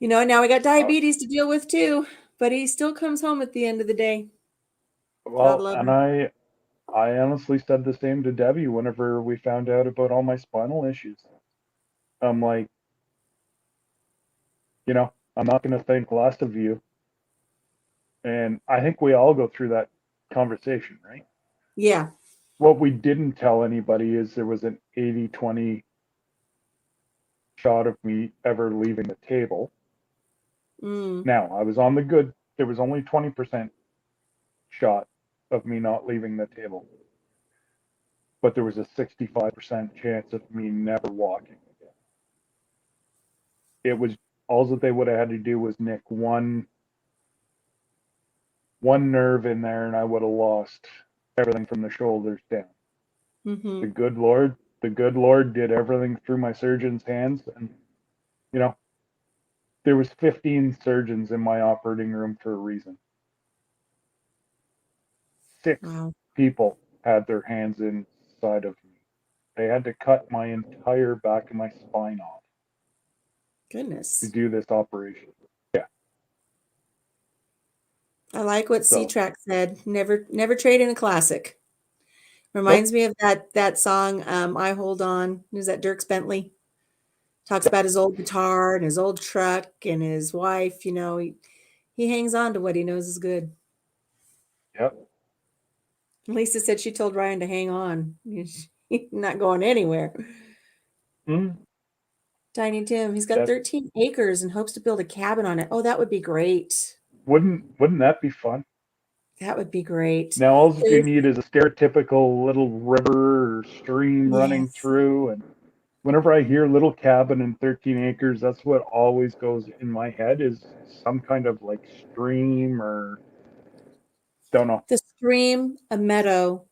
now we got uh, diabetes to deal with too, but he still comes home at the end of the day. God well, love and him. I honestly said the same to Debbie whenever we found out about all my spinal issues. I'm like, I'm not going to think less of you. And I think we all go through that conversation, right? Yeah. What we didn't tell anybody is there was an 80-20 shot of me ever leaving the table. Mm. Now, I was on the good, there was only 20% shot of me not leaving the table, but there was a 65% chance of me never walking again. It was all that they would have had to do was nick one nerve in there, and I would have lost everything from the shoulders down. Hmm. The good Lord did everything through my surgeon's hands, and you know, there was 15 surgeons in my operating room for a reason. 6 Wow. people had their hands inside of me. They had to cut my entire back of my spine off to Goodness. do this operation. Yeah. I like what So, C-Track said. Never trade in a classic. nope. Reminds me of that song, I Hold On. Who's that? Dirks Bentley. Talks Yep. about his old guitar and his old truck and his wife. He hangs on to what he knows is good. Yep. Lisa said she told Ryan to hang on. He's not going anywhere. Mm, Tiny Tim, he's got that 13 acres and hopes to build a cabin on it. Oh, that would be great. wouldn't that be fun? That would be great. Now all you There's, need is a stereotypical little river or stream running yes. through, and whenever I hear little cabin and 13 acres, that's what always goes in my head is some kind of like stream or don't know. The stream, a meadow,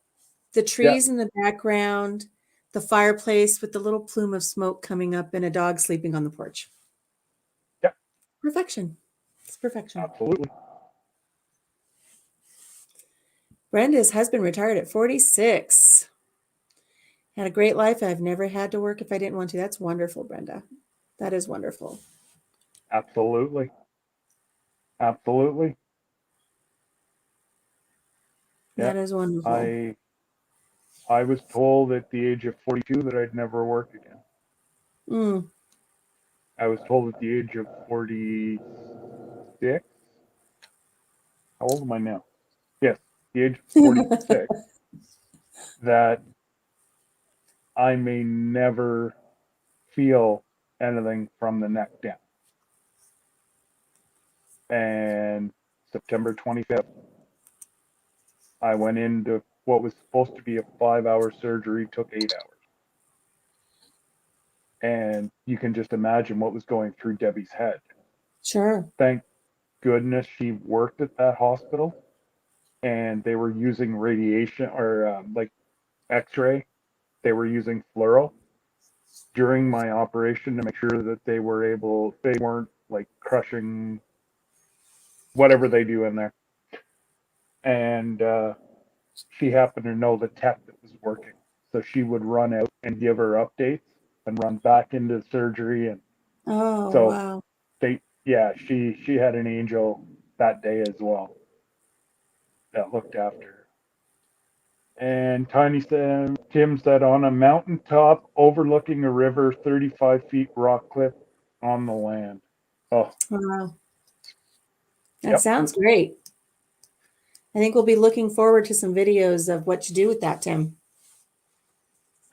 the Yeah, trees in the background, the fireplace with the little plume of smoke coming up, and a dog sleeping on the porch. yeah, Perfection. It's perfection. absolutely. Brenda's husband retired at 46. Had a great life. I've never had to work if I didn't want to. That's wonderful, Brenda. That is wonderful. Absolutely. Absolutely. Yeah. That is wonderful. I I was told at the age of 42 that I'd never work again. Mm. I was told at the age of 46. How old am I now? Yes, the age of 46 that I may never feel anything from the neck down. And September 25th, I went into what was supposed to be a 5-hour surgery, took 8 hours. And you can just imagine what was going through Debbie's head. Sure. Thank goodness she worked at that hospital and they were using radiation or like x-ray. They were using fluoro during my operation to make sure that they weren't like crushing whatever they do in there. And she happened to know the tech that was working. So she would run out and give her updates and run back into surgery. And Oh, so wow. she had an angel that day as well that looked after her. And Tim said, on a mountaintop overlooking a river, 35 feet rock cliff, on the land. Oh, Wow. That yep, sounds great. I think we'll be looking forward to some videos of what you do with that, Tim.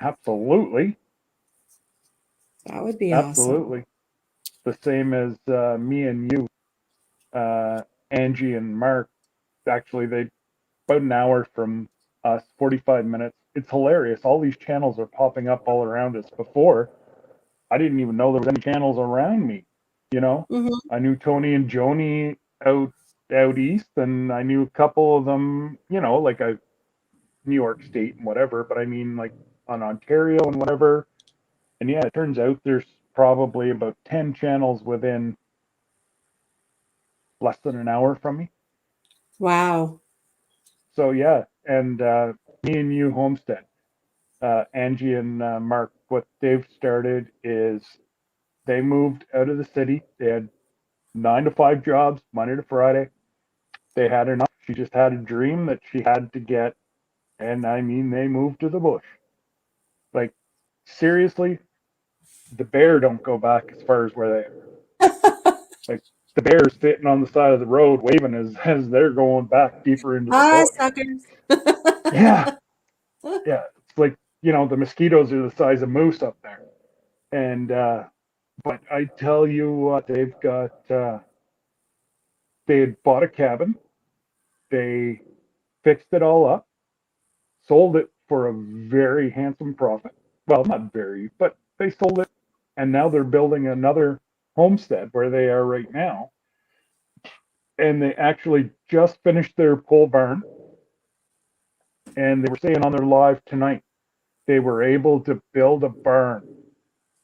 absolutely, That would be awesome. absolutely. The same as me and you, Angie and Mark. Actually, they about an hour from us, 45 minutes. It's hilarious. All these channels are popping up all around us. Before, I didn't even know there was any channels around me. You know, Hmm. I knew Tony and Joni out east, and I knew a couple of them. You know, like New York State and whatever. But I mean, like on Ontario and whatever. And yeah, it turns out there's probably about 10 channels within less than an hour from me. Wow. So yeah, and me and you, Homestead, Angie and Mark, what they've started is they moved out of the city. They had 9 to 5 jobs, Monday to Friday. They had enough. She just had a dream that she had to get, and I mean, they moved to the bush. Like seriously, the bear don't go back as far as where they are. Like the bear's sitting on the side of the road waving as they're going back deeper into the Hi, bush. suckers. Yeah, yeah. It's like the mosquitoes are the size of moose up there, and but I tell you what, they had bought a cabin, they fixed it all up, sold it for a very handsome profit. Well, not very, but they sold it, and now they're building another homestead where they are right now. And they actually just finished their pole barn, and they were saying on their live tonight they were able to build a barn,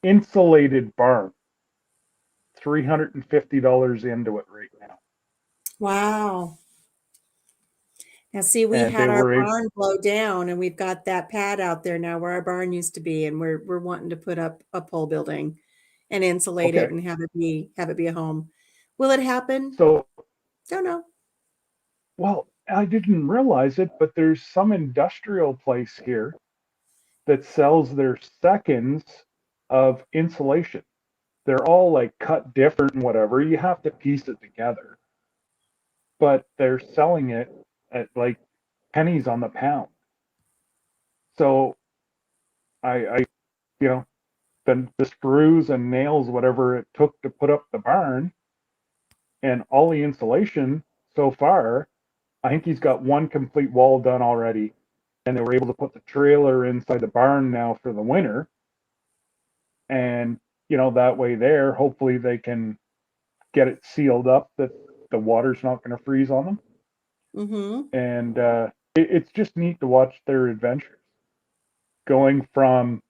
insulated barn, $350 into it right now. Wow. Now, see, we And they had our were able, barn blow down, and we've got that pad out there now where our barn used to be, and we're wanting to put up a pole building and insulate it okay. and have it be a home. Will it happen? So, Don't know. well, I didn't realize it, but there's some industrial place here that sells their seconds of insulation. They're all like cut different and whatever. You have to piece it together, but they're selling it at like pennies on the pound. So I you know, the screws and nails, whatever it took to put up the barn, and all the insulation so far. I think he's got one complete wall done already, and they were able to put the trailer inside the barn now for the winter. And that way there, hopefully they can get it sealed up that the water's not going to freeze on them. Mhm. And it's just neat to watch their adventures going from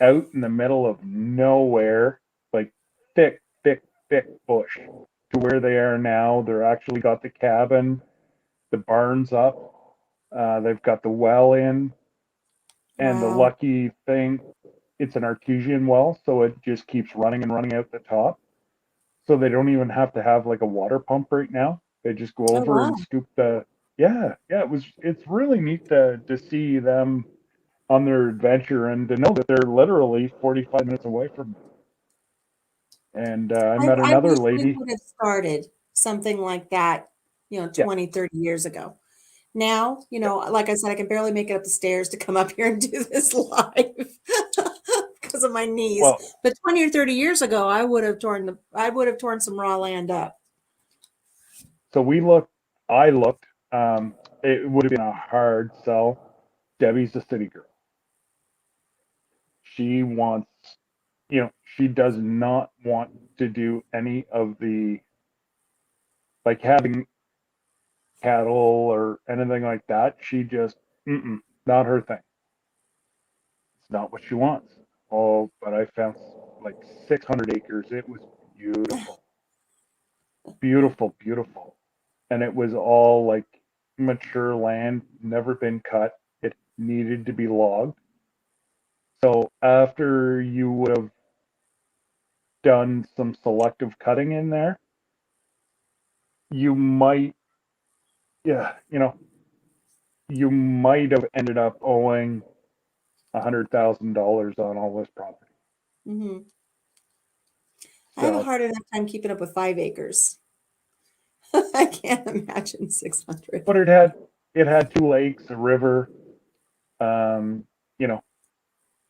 out in the middle of nowhere, like thick, thick, thick bush, to where they are now. They're actually got the cabin, the barn's up, they've got the well in, and the Wow. lucky thing, it's an artesian well, so it just keeps running and running out the top. So they don't even have to have like a water pump right now. They just go Oh, over and wow. scoop the. Yeah, yeah. It's really neat to see them on their adventure and to know that they're literally 45 minutes away from me. And I met I another wish we lady. would have started something like that, Yeah, 20, 30 years ago. Now, yeah. like I said, I can barely make it up the stairs to come up here and do this live because of my knees. Well, But 20 or 30 years ago, I would have torn some raw land up. so we looked. I looked. It would have been a hard sell. Debbie's a city girl. She wants, she does not want to do any of the like having cattle or anything like that. She just, not her thing. It's not what she wants. Oh, but I found like 600 acres. It was beautiful, beautiful, beautiful. And it was all like mature land, never been cut. It needed to be logged. So after you would have done some selective cutting in there, you might, yeah, you might have ended up owing $100,000 on all this property. Hmm. I have a So, hard enough time keeping up with 5 acres. I can't imagine 600. but it had two lakes, a river. Um, you know,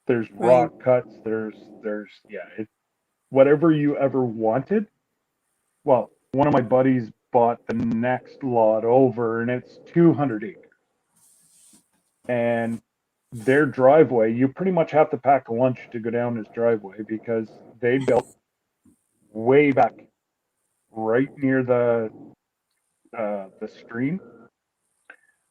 there's Right. rock cuts. There's yeah, whatever you ever wanted. Well, one of my buddies bought the next lot over, and it's 200 acres. And their driveway, you pretty much have to pack a lunch to go down his driveway because they built way back, right near the stream,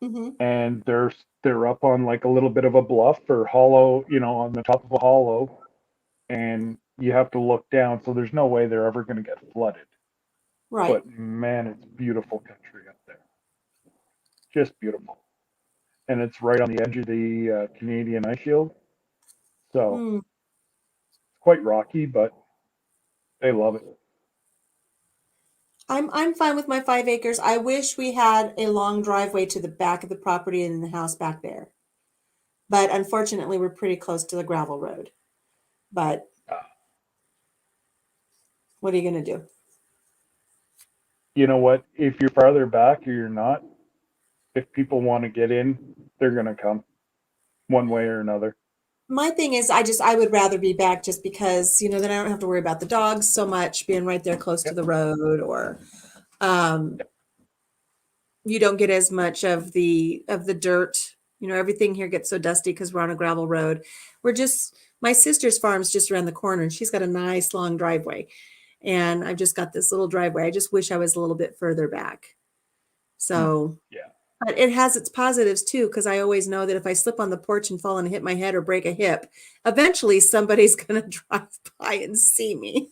Mm-hmm. and they're up on like a little bit of a bluff or hollow, on the top of a hollow, and you have to look down, so there's no way they're ever going to get flooded. Right. But man, it's beautiful country up there, just beautiful, and it's right on the edge of the Canadian ice shield, so Mm. it's quite rocky, but they love it. I'm fine with my 5 acres. I wish we had a long driveway to the back of the property and the house back there. But unfortunately, we're pretty close to the gravel road. But Uh, what are you going to do? you know what? If you're farther back or you're not, if people want to get in, they're going to come one way or another. My thing is, I would rather be back just because, then I don't have to worry about the dogs so much being right there close to Yep. the road, or um, Yep. you don't get as much of the dirt. Everything here gets so dusty because we're on a gravel road. My sister's farm's just around the corner, and she's got a nice long driveway. And I've just got this little driveway. I just wish I was a little bit further back. So, Yeah. but it has its positives too, because I always know that if I slip on the porch and fall and hit my head or break a hip, eventually somebody's going to drive by and see me.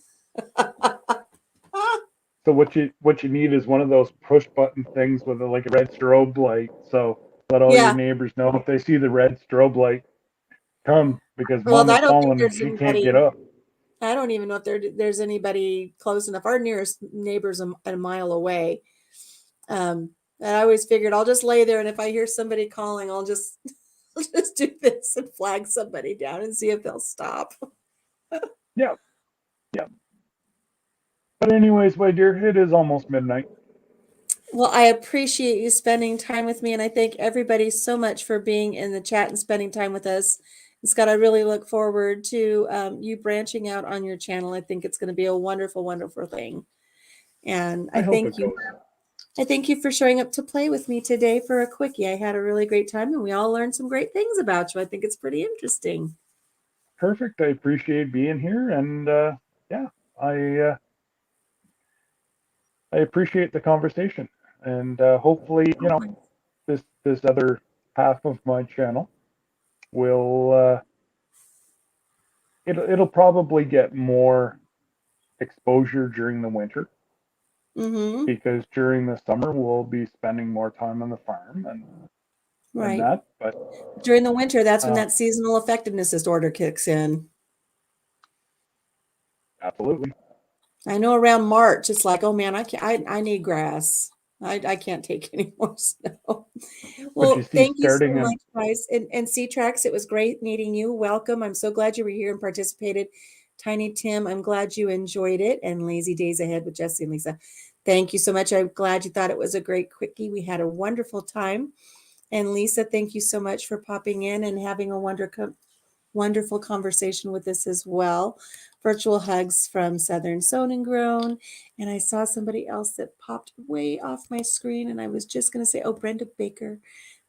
So what you need is one of those push button things with like a red strobe light. So let all your Yeah. neighbors know if they see the red strobe light, come because Well, mama's I don't think falling and there's she can't get anybody. up. I don't even know if there's anybody close enough. Our nearest neighbor's a mile away. And I always figured I'll just lay there, and if I hear somebody calling, I'll just I'll just do this and flag somebody down and see if they'll stop. Yeah, yeah. But anyways, my dear, it is almost midnight. Well, I appreciate you spending time with me, and I thank everybody so much for being in the chat and spending time with us. And Scott, I really look forward to you branching out on your channel. I think it's going to be a wonderful, wonderful thing. And I hope it goes. I thank you for showing up to play with me today for a quickie. I had a really great time, and we all learned some great things about you. I think it's pretty interesting. Perfect. I appreciate being here, and yeah, I appreciate the conversation, and hopefully, this other half of my channel will it'll probably get more exposure during the winter Mm-hmm. because during the summer we'll be spending more time on the farm and Right. that. But During the winter, that's when uh, that seasonal effectiveness disorder kicks in. absolutely. I know around March, it's like, oh man, I need grass. I can't take any more snow. But you Well, see, thank you so starting in much, guys. And C-Trax, it was great meeting you. Welcome. I'm so glad you were here and participated. Tiny Tim, I'm glad you enjoyed it. And Lazy Days Ahead with Jesse and Lisa. Thank you so much. I'm glad you thought it was a great quickie. We had a wonderful time. And Lisa, thank you so much for popping in and having a wonderful conversation with us as well. Virtual hugs from Southern Sewn and Grown. And I saw somebody else that popped way off my screen. And I was just going to say, oh, Brenda Baker.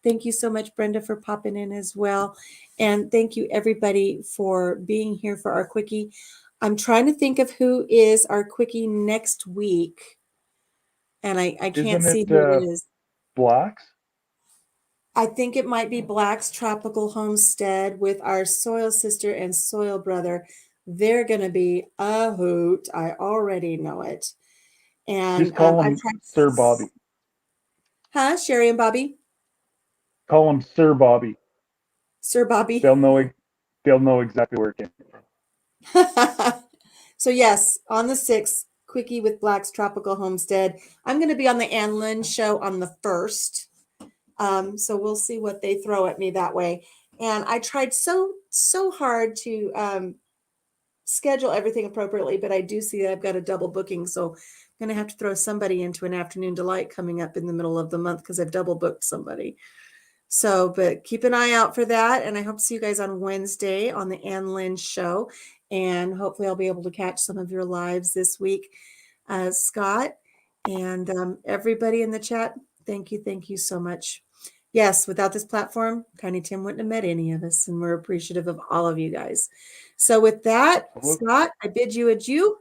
Thank you so much, Brenda, for popping in as well. And thank you, everybody, for being here for our quickie. I'm trying to think of who is our quickie next week. And I can't isn't see it who it is. blacks? I think it might be Black's Tropical Homestead with our soil sister and soil brother. They're going to be a hoot. I already know it. And Just call I've him tried, Sir Bobby. huh? Sherry and Bobby? Call him Sir Bobby. Sir Bobby. They'll know. They'll know exactly where it came from. So, yes, on the 6th, Quickie with Black's Tropical Homestead. I'm going to be on the Ann Lynn show on the 1st. So we'll see what they throw at me that way. And I tried so hard to schedule everything appropriately, but I do see that I've got a double booking. So I'm going to have to throw somebody into an afternoon delight coming up in the middle of the month because I've double booked somebody. So, but keep an eye out for that. And I hope to see you guys on Wednesday on the Ann Lynn show. And hopefully I'll be able to catch some of your lives this week, Scott. And everybody in the chat, thank you so much. Yes, without this platform, Tiny Tim wouldn't have met any of us, and we're appreciative of all of you guys. So with that, Scott, I bid you adieu.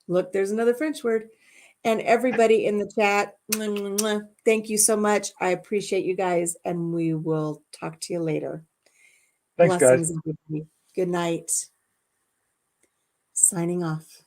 Look, there's another French word. And everybody in the chat, thank you so much. I appreciate you guys, and we will talk to you later. Thanks, Blessings, guys. everybody. Good night. Signing off.